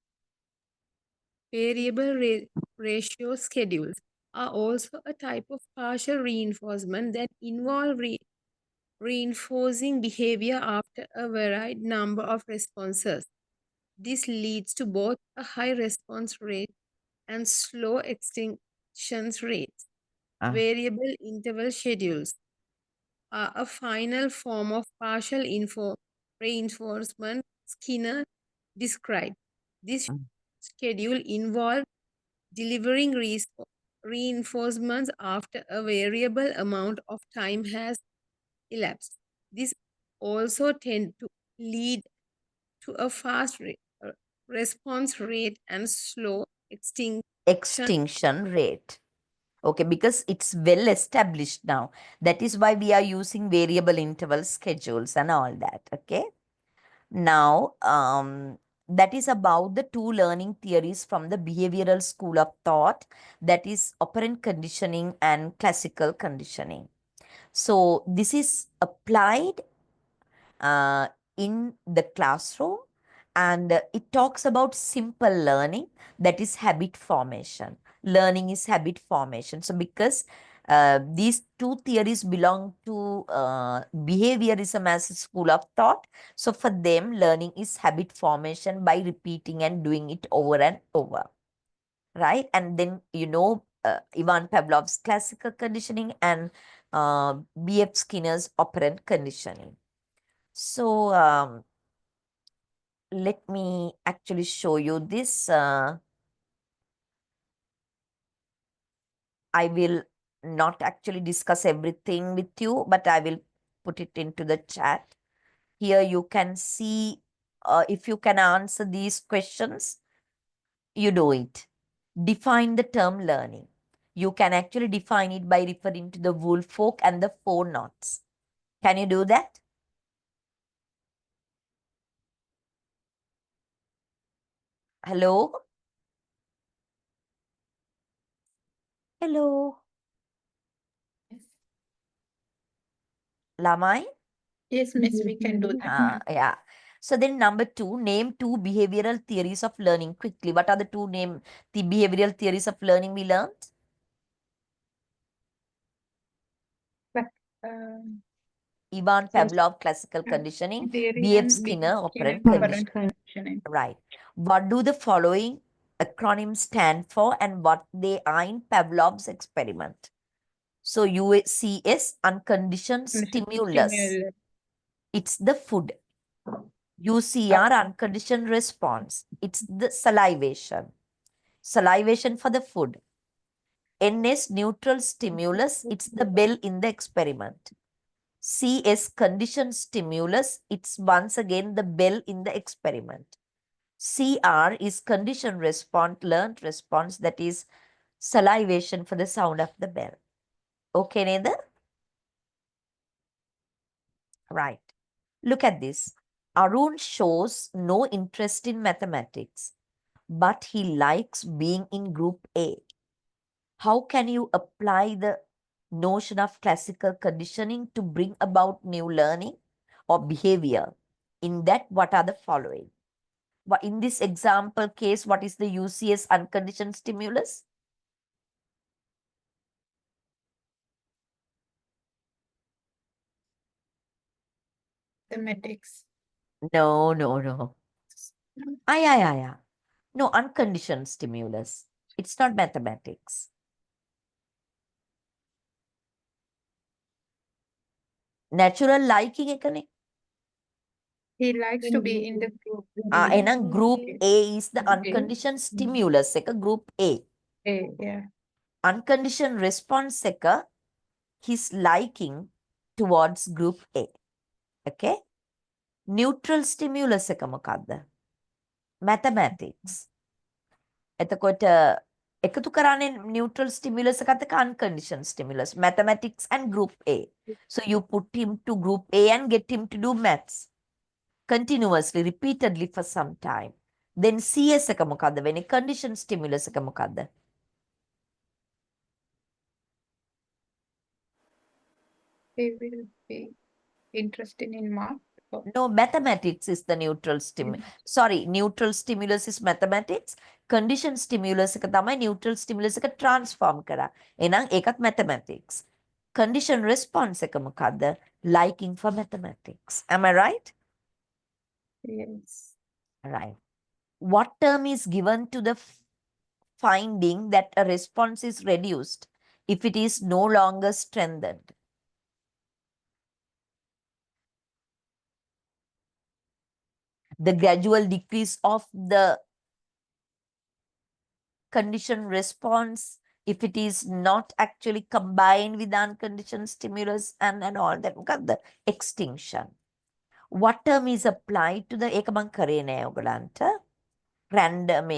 Variable ratio schedules are also a type of partial reinforcement that involve reinforcing behavior after a varied number of responses. This leads to both a high response rate and slow extinction rates. variable interval schedules are a final form of partial reinforcement Skinner described. This schedule involved delivering reinforcements after a variable amount of time has elapsed. This also tend to lead to a fast response rate and slow extinction rate. Okay, because it's well established now. That is why we are using variable interval schedules and all that. Okay. Now, that is about the two learning theories from the behavioral school of thought, that is operant conditioning and classical conditioning. So, this is applied in the classroom, and it talks about simple learning, that is habit formation. Learning is habit formation. So, because these two theories belong to behaviorism as a school of thought, so for them, learning is habit formation by repeating and doing it over and over, right? And then, Ivan Pavlov's classical conditioning and B.F. Skinner's operant conditioning. So, let me actually show you this. I will not actually discuss everything with you, but I will put it into the chat. Here you can see, if you can answer these questions, you do it. Define the term learning. You can actually define it by referring to the Woolfolk and the four knots. Can you do that? Hello? Hello? Lamai? Yes, miss, we can do that. Yeah. So then number 2, name two behavioral theories of learning quickly. What are the the behavioral theories of learning we learned? But, um, Ivan so, Pavlov, classical conditioning, theory B.F. and Skinner, Skinner operant operant conditioning. conditioning. Right. What do the following acronyms stand for and what they are in Pavlov's experiment? So UCS, unconditioned stimulus. Stimulus. It's the food. UCR, unconditioned response. It's the salivation. Salivation for the food. NS, neutral stimulus. It's the bell in the experiment. CS, conditioned stimulus. It's once again the bell in the experiment. CR is conditioned response, learned response, that is salivation for the sound of the bell. Okay, Nether? Right. Look at this. Arun shows no interest in mathematics, but he likes being in group A. How can you apply the notion of classical conditioning to bring about new learning or behavior? In that, what are the following? In this example case, what is the UCS, unconditioned stimulus? Mathematics. No, no, no. Yeah. No, unconditioned stimulus. It's not mathematics. Natural liking එකනේ. He likes to be in the group. එහෙනම් group A is the Okay. unconditioned stimulus එක group A. Yeah. Unconditioned response එක his liking towards group A. Okay? Neutral stimulus එක මොකක්ද? Mathematics. එතකොට එකතු කරන්නේ neutral stimulus එකත් එක්ක unconditioned stimulus, mathematics and group A. So you put him to group A and get him to do maths continuously, repeatedly for some time. Then CS එක මොකද්ද වෙන්නේ? Conditioned stimulus එක මොකද්ද? He will be interested in math. No, mathematics is the neutral stimulus. Sorry, neutral stimulus is mathematics. Conditioned stimulus එක තමයි neutral stimulus එක transform කරා. එහෙනම් ඒකත් mathematics. Conditioned response එක මොකද්ද? Liking for mathematics. Am I right? Yes. Right. What term is given to the finding that a response is reduced if it is no longer strengthened? The gradual decrease of the conditioned response, if it is not actually combined with unconditioned stimulus and all that, got the extinction. What term is applied to the ඒක මං කරේ නෑ ඔයගලන්ට. Random,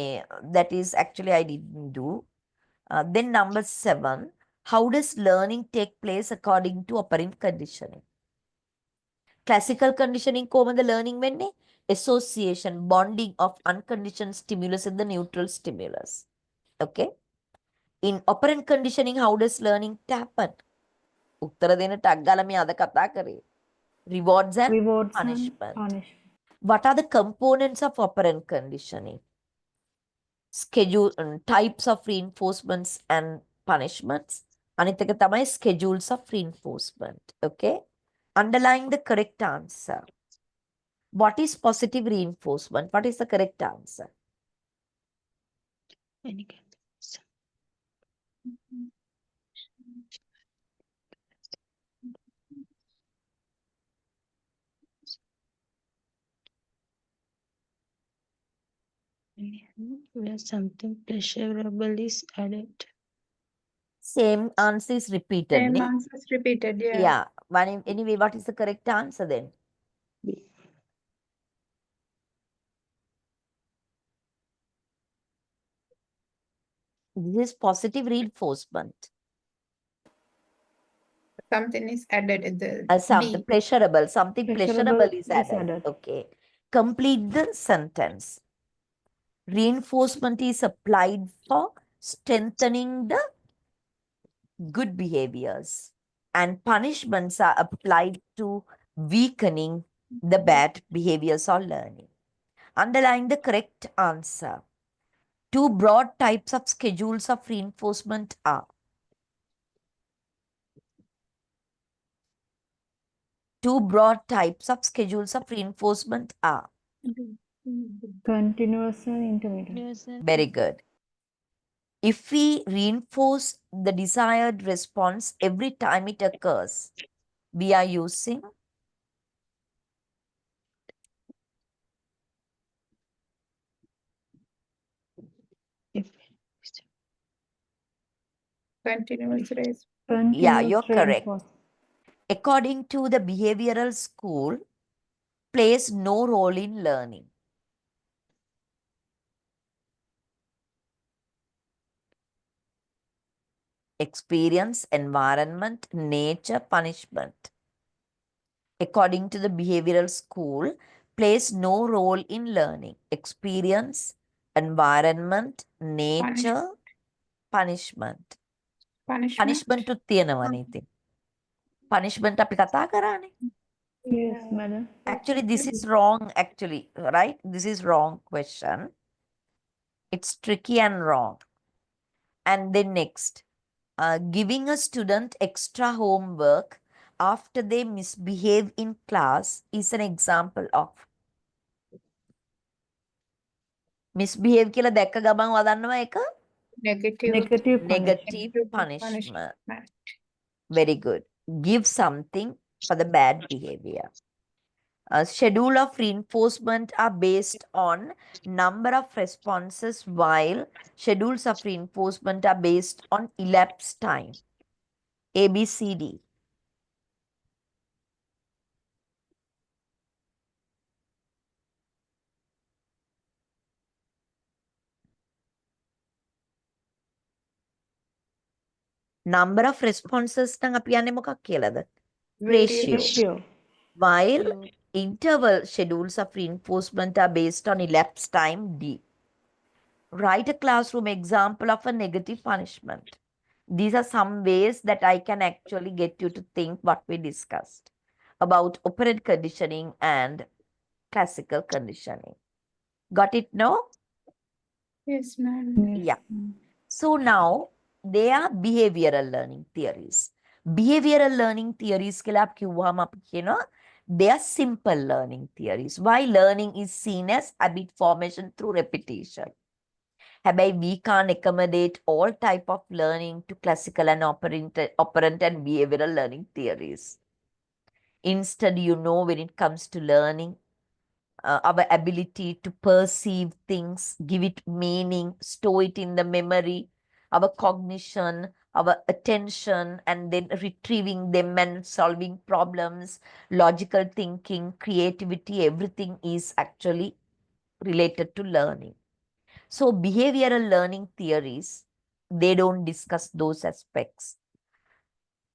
that is actually I didn't do. Then number 7, how does learning take place according to operant conditioning? Classical conditioning කොහොමද learning වෙන්නේ? Association, bonding of unconditioned stimulus and the neutral stimulus. Okay. In operant conditioning, how does learning happen? උත්තර දෙන ටක් ගාලා මේ අද කතා කරේ. Rewards and Rewards and punishment. punishment. What are the components of operant conditioning? Schedule, types of reinforcements and punishments. අනිත් එක තමයි schedules of reinforcement. Okay. Underlying the correct answer. What is positive reinforcement? What is the correct answer? Where something pleasurable is added. Same answer is repeated. Same ne? answers repeated, yeah. Yeah. But anyway, what is the correct answer then? B. This is positive reinforcement. Something is added at the Something B. pleasurable. Something pleasurable Pleasurable is is added. added. Okay. Complete the sentence. Reinforcement is applied for strengthening the good behaviors, and punishments are applied to weakening the bad behaviors or learning. Underline the correct answer. 2 broad types of schedules of reinforcement are: 2 broad types of schedules of reinforcement are. Continuous and intermittent. Universal Very good. If we reinforce the desired response every time it occurs, we are using Continuous race. yeah, you're Continuous correct. reinforcement. According to the behavioral school, plays no role in learning. Experience, environment, nature, punishment. According to the behavioral school, plays no role in learning. Experience, environment, nature, punishment. Punishment to තියනවනේ ඉතින්. Punishment අපි කතා කරානේ. Yes, madam. Actually, this is wrong, actually, right? This is wrong question. It's tricky and wrong. And then next, giving a student extra homework after they misbehave in class is an example of. Misbehave කියලා දැක්ක ගමන් වදන්නවා එක Negative. negative punishment. Very good. Give something for the bad behavior. Schedule of reinforcement are based on number of responses, while schedules of reinforcement are based on elapsed time. A, B, C, D. Number of responses නම් අපි යන්නේ මොකක් කියලාද? Ratio. Ratio. While interval schedules of reinforcement are based on elapsed time, D. Write a classroom example of a negative punishment. These are some ways that I can actually get you to think what we discussed about operant conditioning and classical conditioning. Got it now? Yes, ma'am. Yes. Yeah. So now they are behavioral learning theories. Behavioral learning theories කියලා අපි කිව්වම අපි කියනවා they are simple learning theories. Why learning is seen as habit formation through repetition. හැබැයි we can't accommodate all type of learning to classical and operant and behavioral learning theories. Instead, when it comes to learning, our ability to perceive things, give it meaning, store it in the memory, our cognition, our attention, and then retrieving them and solving problems, logical thinking, creativity, everything is actually related to learning. So, behavioral learning theories, they don't discuss those aspects,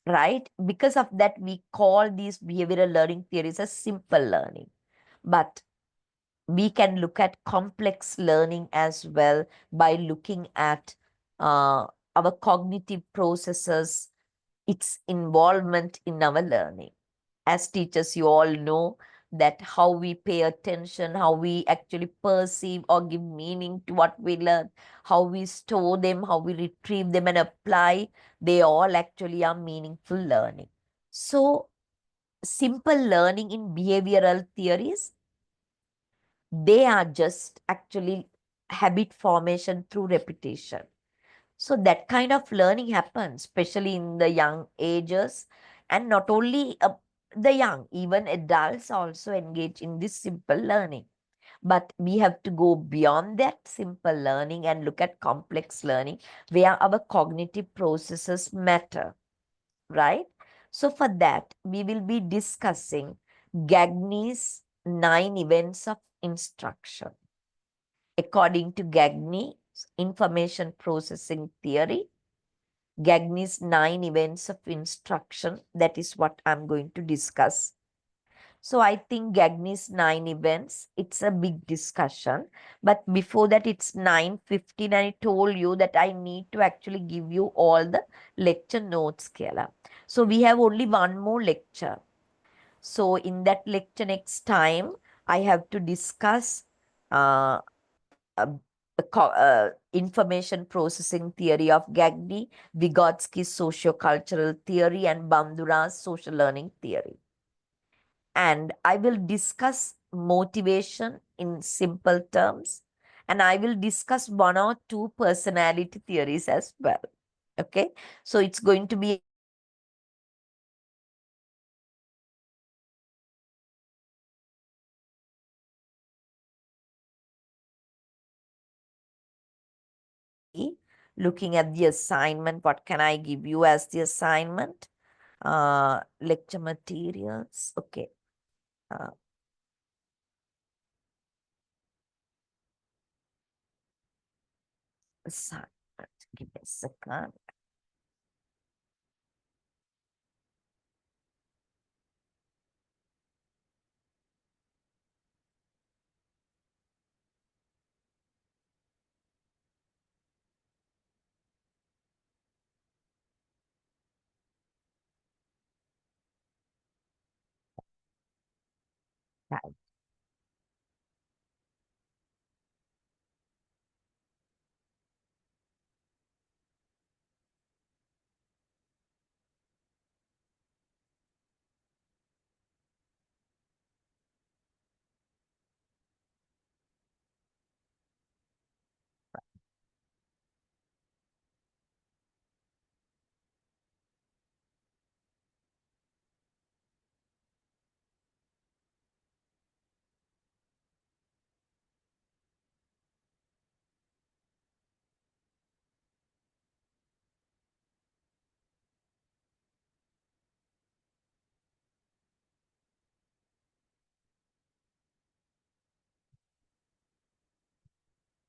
right? Because of that, we call these behavioral learning theories as simple learning. But we can look at complex learning as well by looking at our cognitive processes, its involvement in our learning. As teachers, you all know that how we pay attention, how we actually perceive or give meaning to what we learn, how we store them, how we retrieve them and apply, they all actually are meaningful learning. So, simple learning in behavioral theories, they are just actually habit formation through repetition. So that kind of learning happens, especially in the young ages, and not only the young, even adults also engage in this simple learning. But we have to go beyond that simple learning and look at complex learning where our cognitive processes matter, right? So for that, we will be discussing Gagne's 9 events of instruction. According to Gagne's information processing theory, Gagne's 9 events of instruction, that is what I'm going to discuss. So I think Gagne's 9 events, it's a big discussion. But before that, it's 9:15 and I told you that I need to actually give you all the lecture notes, Kela. So we have only one more lecture. So in that lecture next time, I have to discuss uh, information processing theory of Gagny, Vygotsky's sociocultural theory, and Bandura's social learning theory. And I will discuss motivation in simple terms, and I will discuss one or two personality theories as well. Okay, so it's going to be looking at the assignment. What can I give you as the assignment? Lecture materials. Okay. Assignment. Give me a second. Right.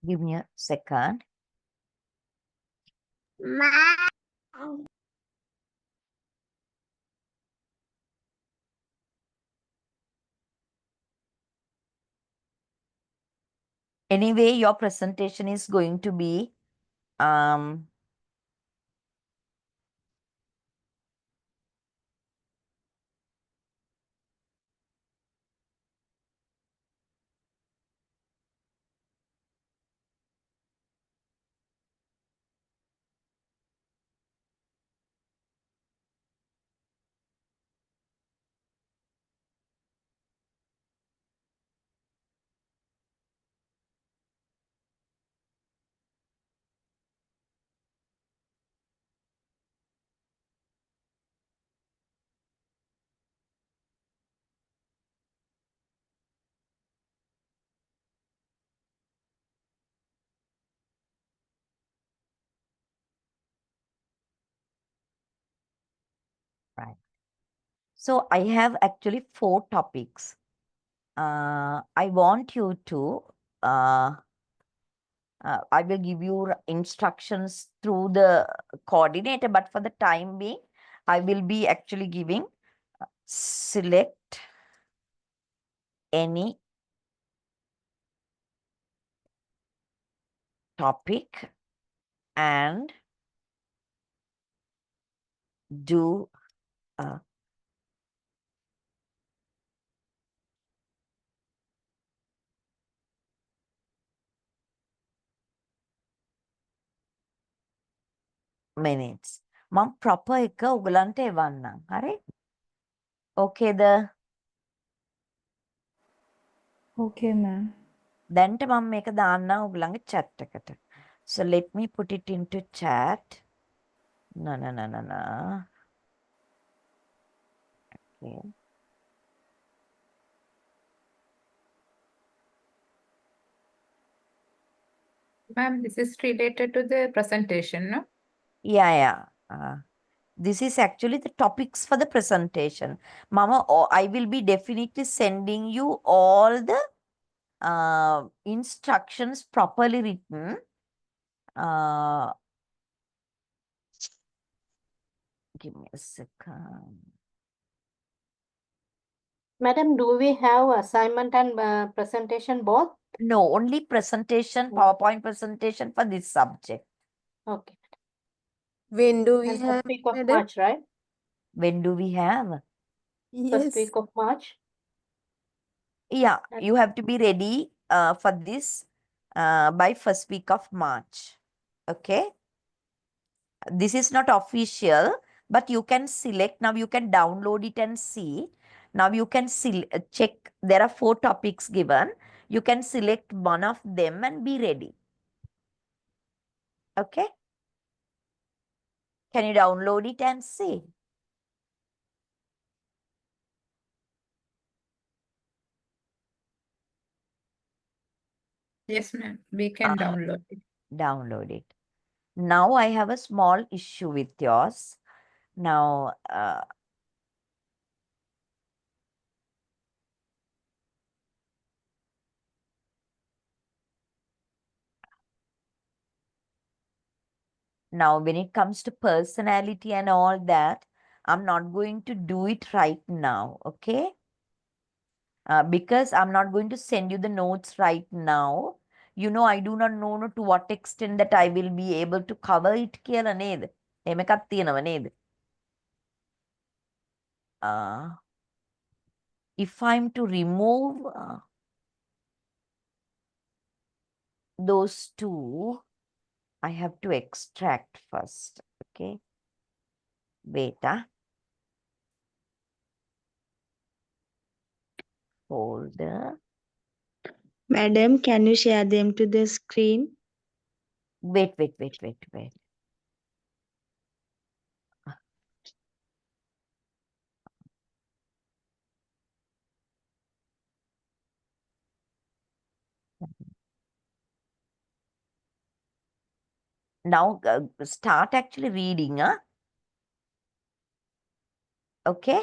Give me a second. Anyway, your presentation is going to be Right. So I have actually 4 topics. I want you to, I will give you instructions through the coordinator, but for the time being, I will be actually giving select any topic and do minutes. මම proper එක ඔයගලන්ට එවන්නම්. හරි? Okay ද? Okay, ma'am. දැන්ට මම මේක දාන්නම් ඔයගලන්ගේ chat එකට. So let me put it into chat. No, no, no, no, no. Okay. Ma'am, this is related to the presentation, no? Yeah, yeah. This is actually the topics for the presentation. Mama, I will be definitely sending you all the instructions properly written. Give me a second. Madam, do we have assignment and presentation both? No, only presentation, PowerPoint presentation for this subject. Okay. When do we And have, first week of madam? March, right? When do we have? First Yes. week of March. Yeah, And- you have to be ready for this by first week of March. Okay. This is not official, but you can select. Now you can download it and see. Now you can check. There are 4 topics given. You can select one of them and be ready. Okay. Can you download it and see? Yes, ma'am. We can download it. Download it. Now I have a small issue with yours. Now, now when it comes to personality and all that, I'm not going to do it right now, okay? Because I'm not going to send you the notes right now. You know, I do not know to what extent that I will be able to cover it කියලා නේද? එහෙම එකක් තියෙනව නේද? If I'm to remove those 2, I have to extract first, okay? Beta folder. Madam, can you share them to the screen? Wait. Now start actually reading, okay?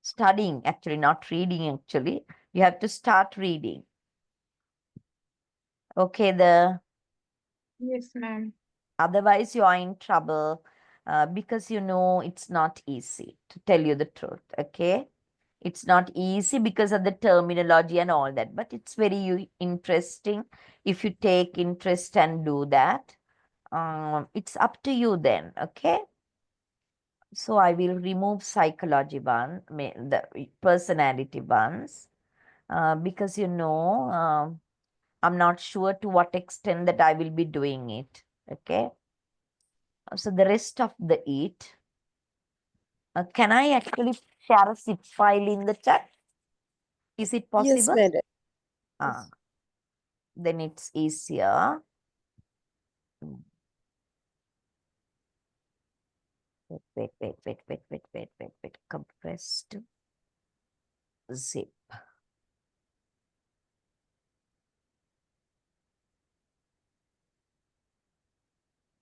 Studying, actually, not reading, actually. You have to start reading. Okay, Yes, ma'am. otherwise you are in trouble because you know it's not easy, to tell you the truth, okay? It's not easy because of the terminology and all that, but it's very interesting if you take interest and do that. It's up to you then, okay? So I will remove psychology one, the personality ones, because you know, I'm not sure to what extent that I will be doing it, okay? So the rest of the it, can I actually share a zip file in the chat? Is it Yes, possible? madam. Then it's easier. Wait. Compressed zip.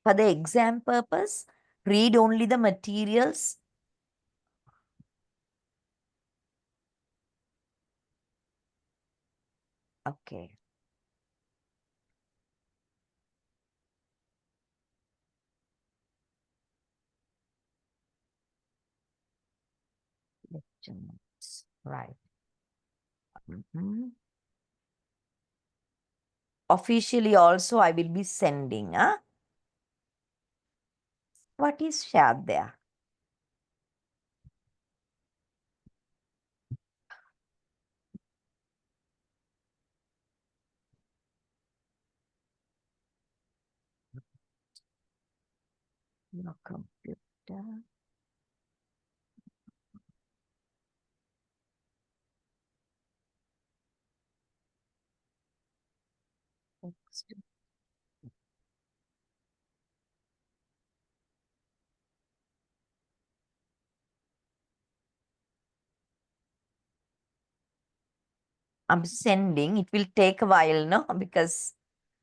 For the exam purpose, Read only the materials. Okay. Lecture notes. Right. Mhm. Officially also I will be sending. Huh? What is shared there? Your computer. Next. I'm sending. It will take a while, no? Because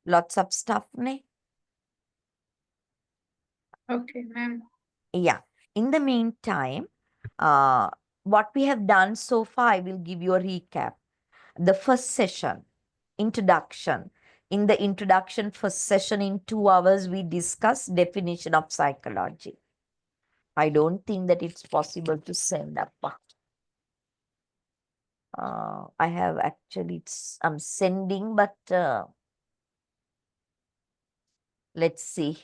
lots of stuff, ne? Okay, ma'am. Yeah. In the meantime, what we have done so far, I will give you a recap. The first session, introduction. In the introduction first session in 2 hours, we discussed definition of psychology. I don't think that it's possible to send up. I have actually, I'm sending, but let's see.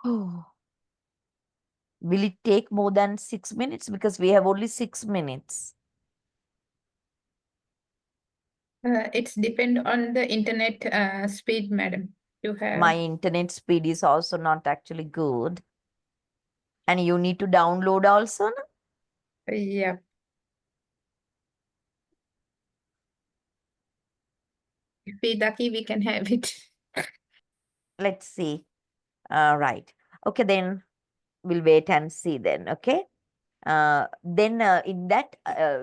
Oh. Will it take more than 6 minutes? Because we have only 6 minutes. It's depend on the internet speed, madam. You My have, internet speed is also not actually good. And you need to download also, no? yeah. If we lucky, we can have it. Let's see. Right. Okay, then we'll wait and see then, okay? Then in that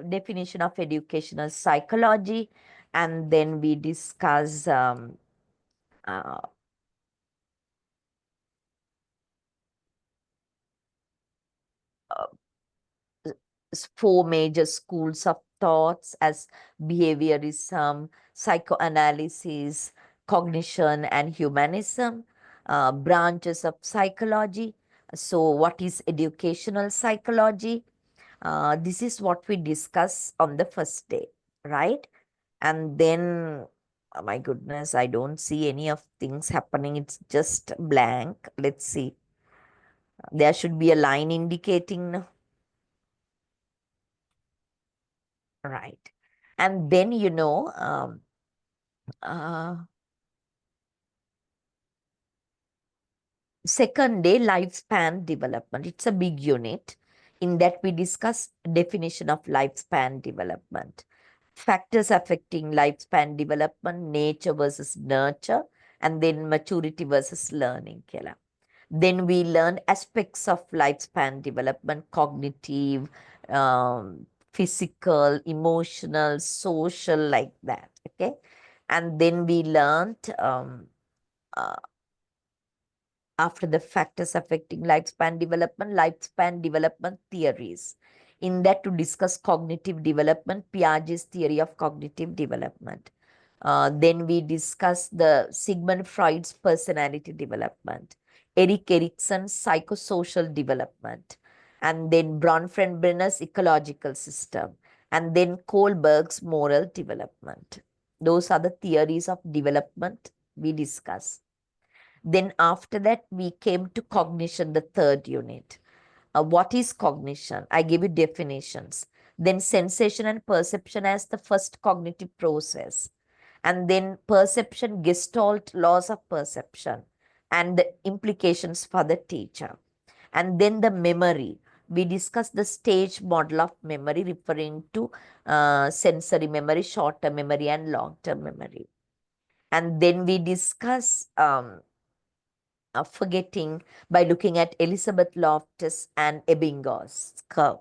definition of educational psychology, and then we discuss uh, 4 major schools of thoughts as behaviorism, psychoanalysis, cognition, and humanism, branches of psychology. So, what is educational psychology? This is what we discuss on the first day, right? And then, oh my goodness, I don't see any of things happening. It's just blank. Let's see. There should be a line indicating, no? Right. And then, uh, second day, lifespan development. It's a big unit. In that, we discuss definition of lifespan development, factors affecting lifespan development, nature versus nurture, and then maturity versus learning. Kela. Then we learn aspects of lifespan development, cognitive, physical, emotional, social, like that. Okay. And then we learned uh, after the factors affecting lifespan development theories. In that, to discuss cognitive development, Piaget's theory of cognitive development. Then we discuss the Sigmund Freud's personality development, Erik Erikson's psychosocial development, and then Bronfenbrenner's ecological system, and then Kohlberg's moral development. Those are the theories of development we discuss. Then after that, we came to cognition, the third unit. What is cognition? I give you definitions. Then sensation and perception as the first cognitive process. And then perception, gestalt, laws of perception, and the implications for the teacher. And then the memory. We discuss the stage model of memory referring to sensory memory, short-term memory, and long-term memory. And then we discuss forgetting by looking at Elizabeth Loftus and Ebbinghaus curve.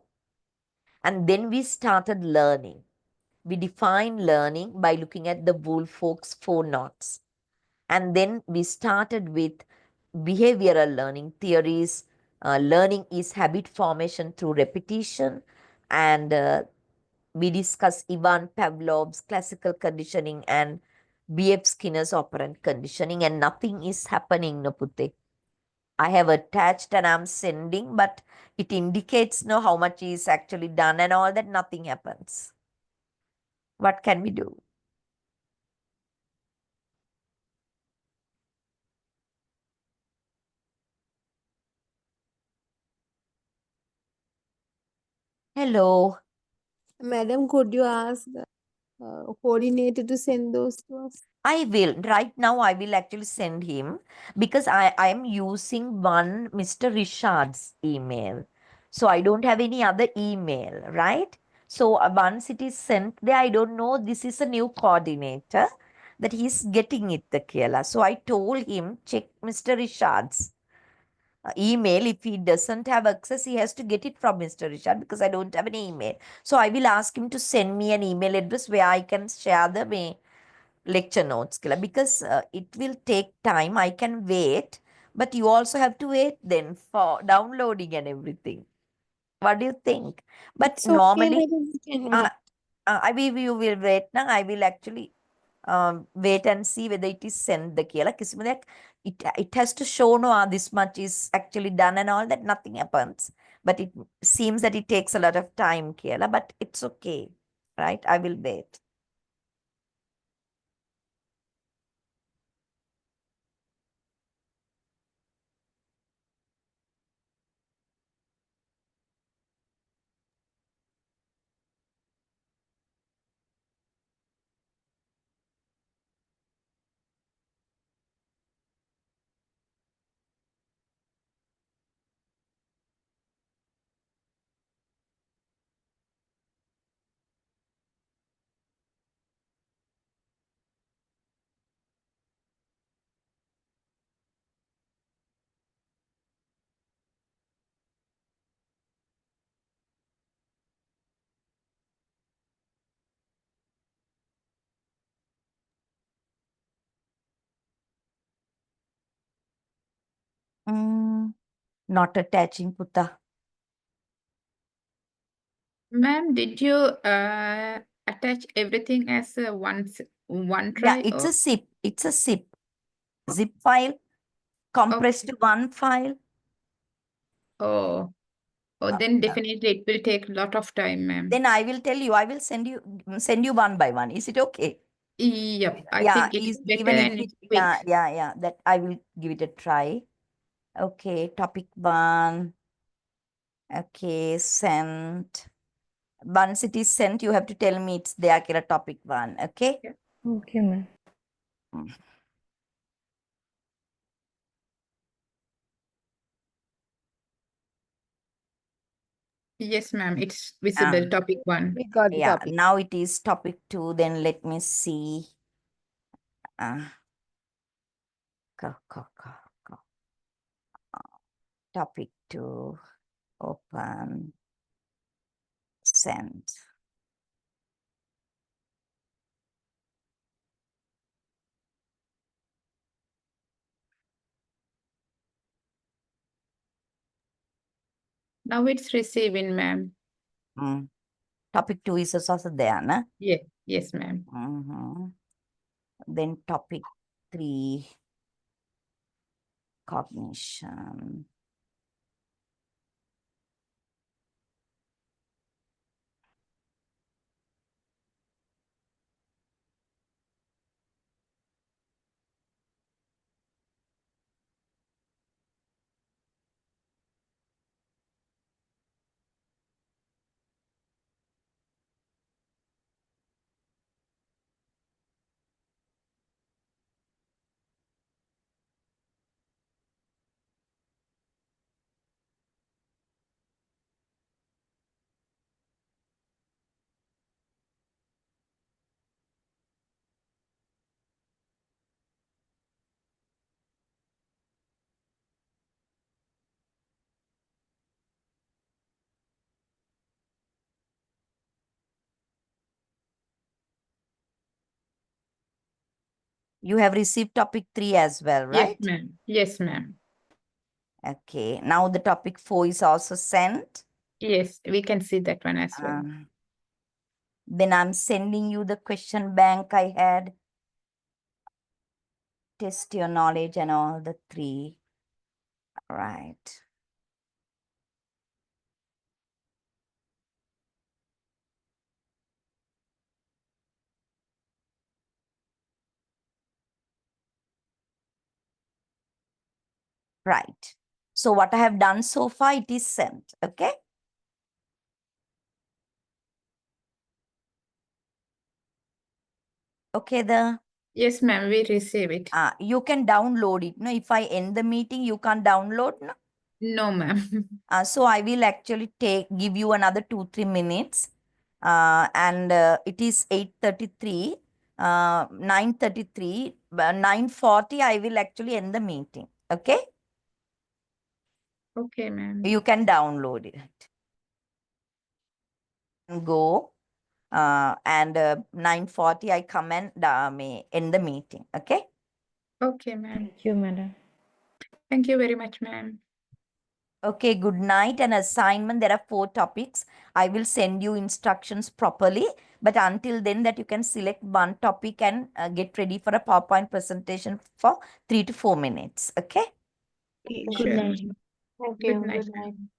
And then we started learning. We defined learning by looking at the Woolfolk's 4 knots. And then we started with behavioral learning theories. Learning is habit formation through repetition. And we discussed Ivan Pavlov's classical conditioning and B.F. Skinner's operant conditioning. And nothing is happening, no putte. I have attached and I'm sending, but it indicates no how much is actually done and all that. Nothing happens. What can we do? Hello. Madam, could you ask the coordinator to send those to us? I will. Right now, I will actually send him because I am using one Mr. Richard's email. So I don't have any other email, right? So once it is sent there, I don't know. This is a new coordinator that he's getting it, the Kerala. So I told him, check Mr. Richard's email. If he doesn't have access, he has to get it from Mr. Richard because I don't have an email. So I will ask him to send me an email address where I can share the lecture notes because it will take time. I can wait, but you also have to wait then for downloading and everything. What do you think? But It's okay, normally, madam, we can uh, wait. you will wait now. I will actually wait and see whether it is sent the කියලා කිසිම දෙයක් it has to show no this much is actually done and all that. Nothing happens, but it seems that it takes a lot of time කියලා, but it's okay, right? I will wait. Mm, not attaching Putta. Ma'am, did you attach everything as a one Yeah, try it's or a zip. It's a zip file compressed okay. to one file. Oh, oh, Uh, then uh, definitely it will take a lot of time, ma'am. then I will tell you. I will send you one by one. Is it okay? Yep, I Yeah, think it is better even if and it, it's quick. yeah, that I will give it a try. Okay, topic 1. Okay, sent. Once it is sent, you have to tell me it's there, Kira, topic 1. Okay. Yeah. Okay, ma'am. Mm. Yes, ma'am, it's visible, Um, topic 1. We got the yeah, topic. now it is topic 2. Then let me see. Uh, go, go, go, go. Topic 2. Open. Send. Now it's receiving, ma'am. Mm. Topic 2 is also there, na? Yeah, yes, ma'am. Then topic 3, cognition. You have received topic 3 as well, Yes, right? ma'am. Yes, ma'am. Okay. Now the topic 4 is also sent. Yes, we can see that one as well. Then I'm sending you the question bank I had. Test your knowledge and all the 3. Right. Right. So what I have done so far, it is sent. Okay. Okay, Yes, ma'am, we receive it. you can download it. No, if I end the meeting, you can't download. No? No, ma'am. So I will actually give you another 2-3 minutes. And it is 8:33, 9:33, 9:40. I will actually end the meeting. Okay. Okay, ma'am. You can download it. Go. And 9:40 I come and may end the meeting. Okay. Okay, ma'am. Thank you, madam. Thank you very much, ma'am. Okay, good night. And assignment, there are 4 topics. I will send you instructions properly. But until then, that you can select one topic and get ready for a PowerPoint presentation for 3 to 4 minutes. Okay. Okay, Okay. good Sure. night. Thank Good you. night, Good night. ma'am.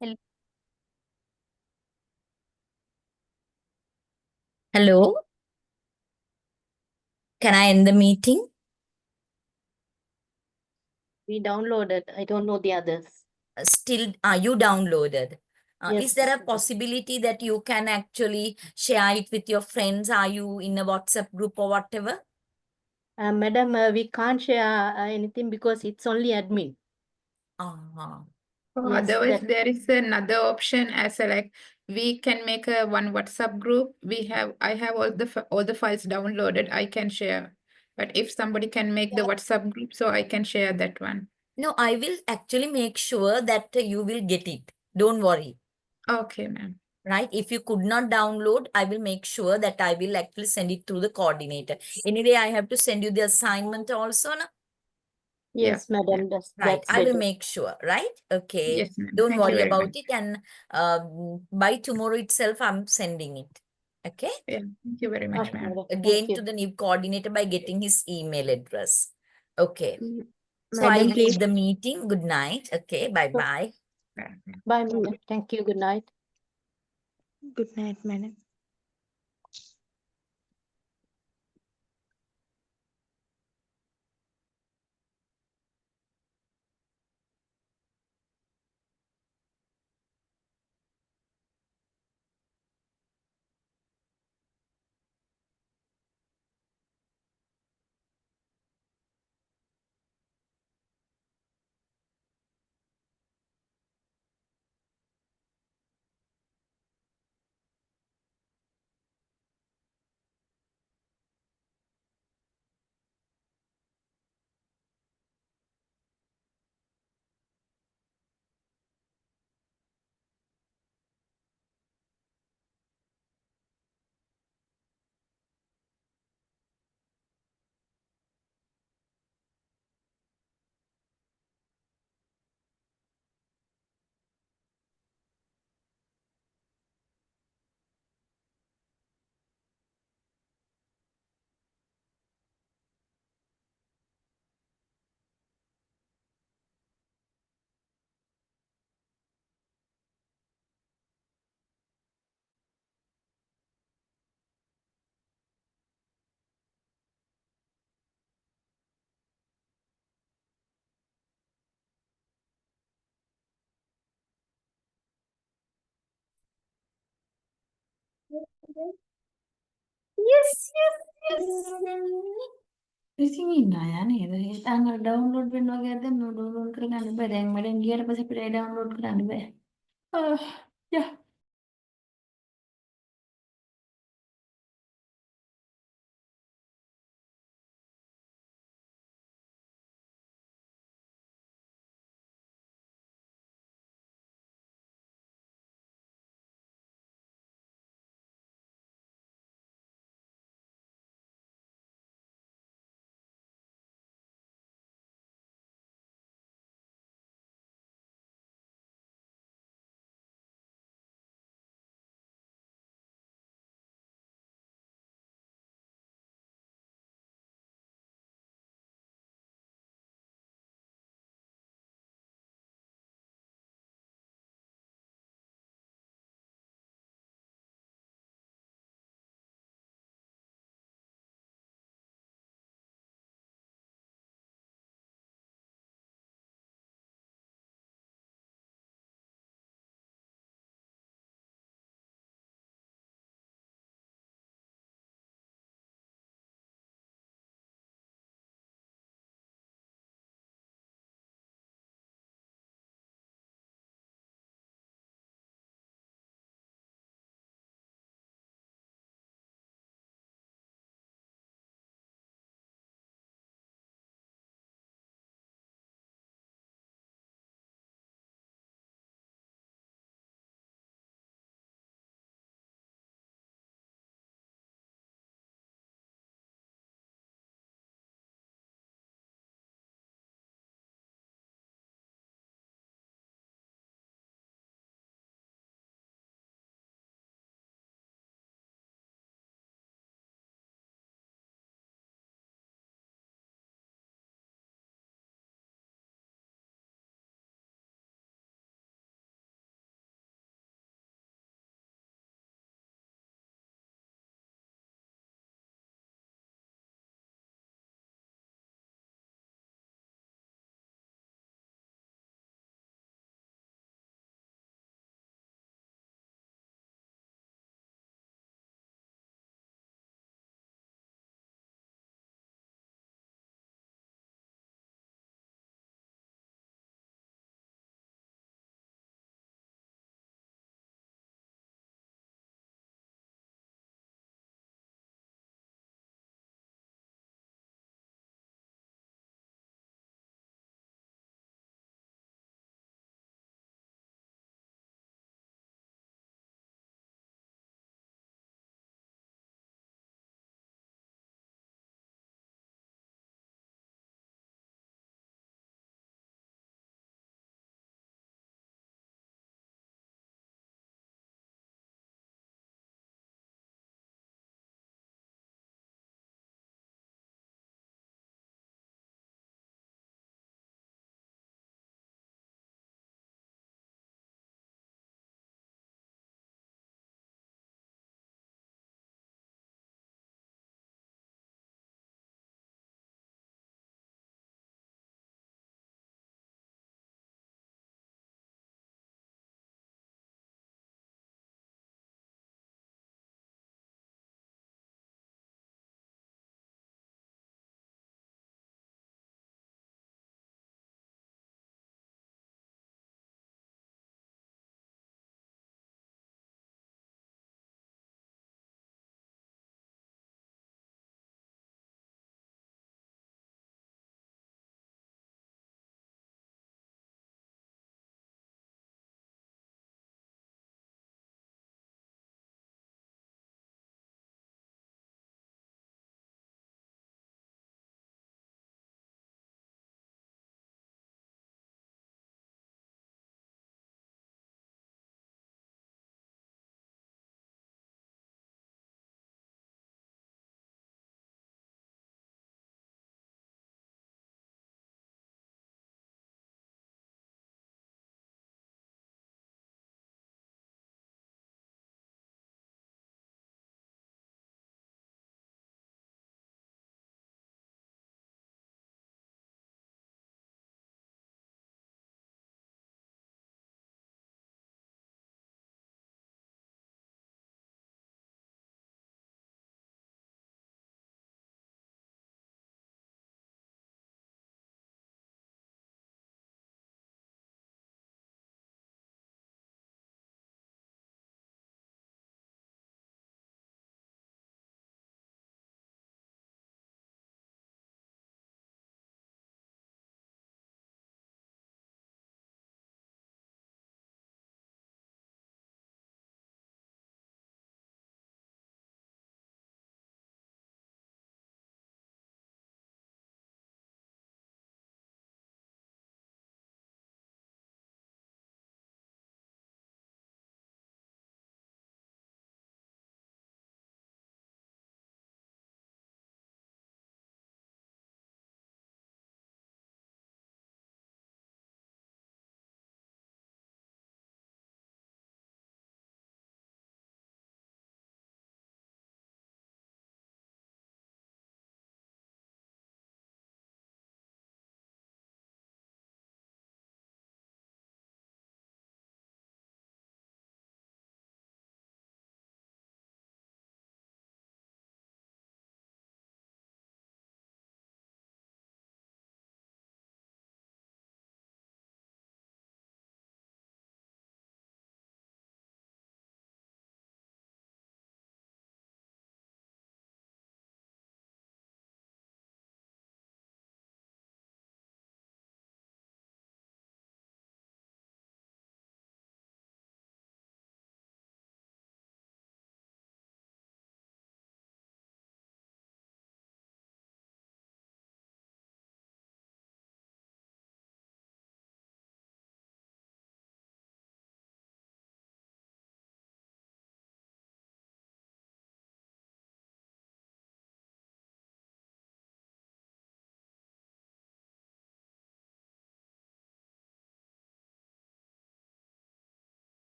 Hello? Can I end the meeting? We downloaded. I don't know the others. Still, you downloaded. Is Yes. there a possibility that you can actually share it with your friends? Are you in a WhatsApp group or whatever? Madam, we can't share anything because it's only admin. Uh-huh. Or Yes, otherwise, that there is another option as a like we can make a one WhatsApp group. I have all the files downloaded. I can share. But if somebody can make the WhatsApp group, so I can share that one. No, I will actually make sure that you will get it. Don't worry. Okay, ma'am. Right? If you could not download, I will make sure that I will actually send it through the coordinator. Anyway, I have to send you the assignment also. No? yes, Yeah. madam, Right. that's I will better. make sure. Right? Okay. Yes, ma'am. Don't Thank you worry very about much. it. And by tomorrow itself, I'm sending it. Okay. Yeah, thank you very much, Okay, ma'am. madam. Again Thank to you. the new coordinator by getting his email address. Okay. So I Madam, please. leave the meeting. Good night. Okay. Bye-bye. Bye. Bye, madam. Thank you. Good night. Good night, madam. Yes, yes, yes. ඉතින් ඉන්න අය නේද? අර download වෙනවා කියලා දැන් download කරගන්න බෑ. දැන් මඩෙන් ගියට පස්සේ අපිට ඩවුන්ලෝඩ් කරන්න බෑ. Yeah.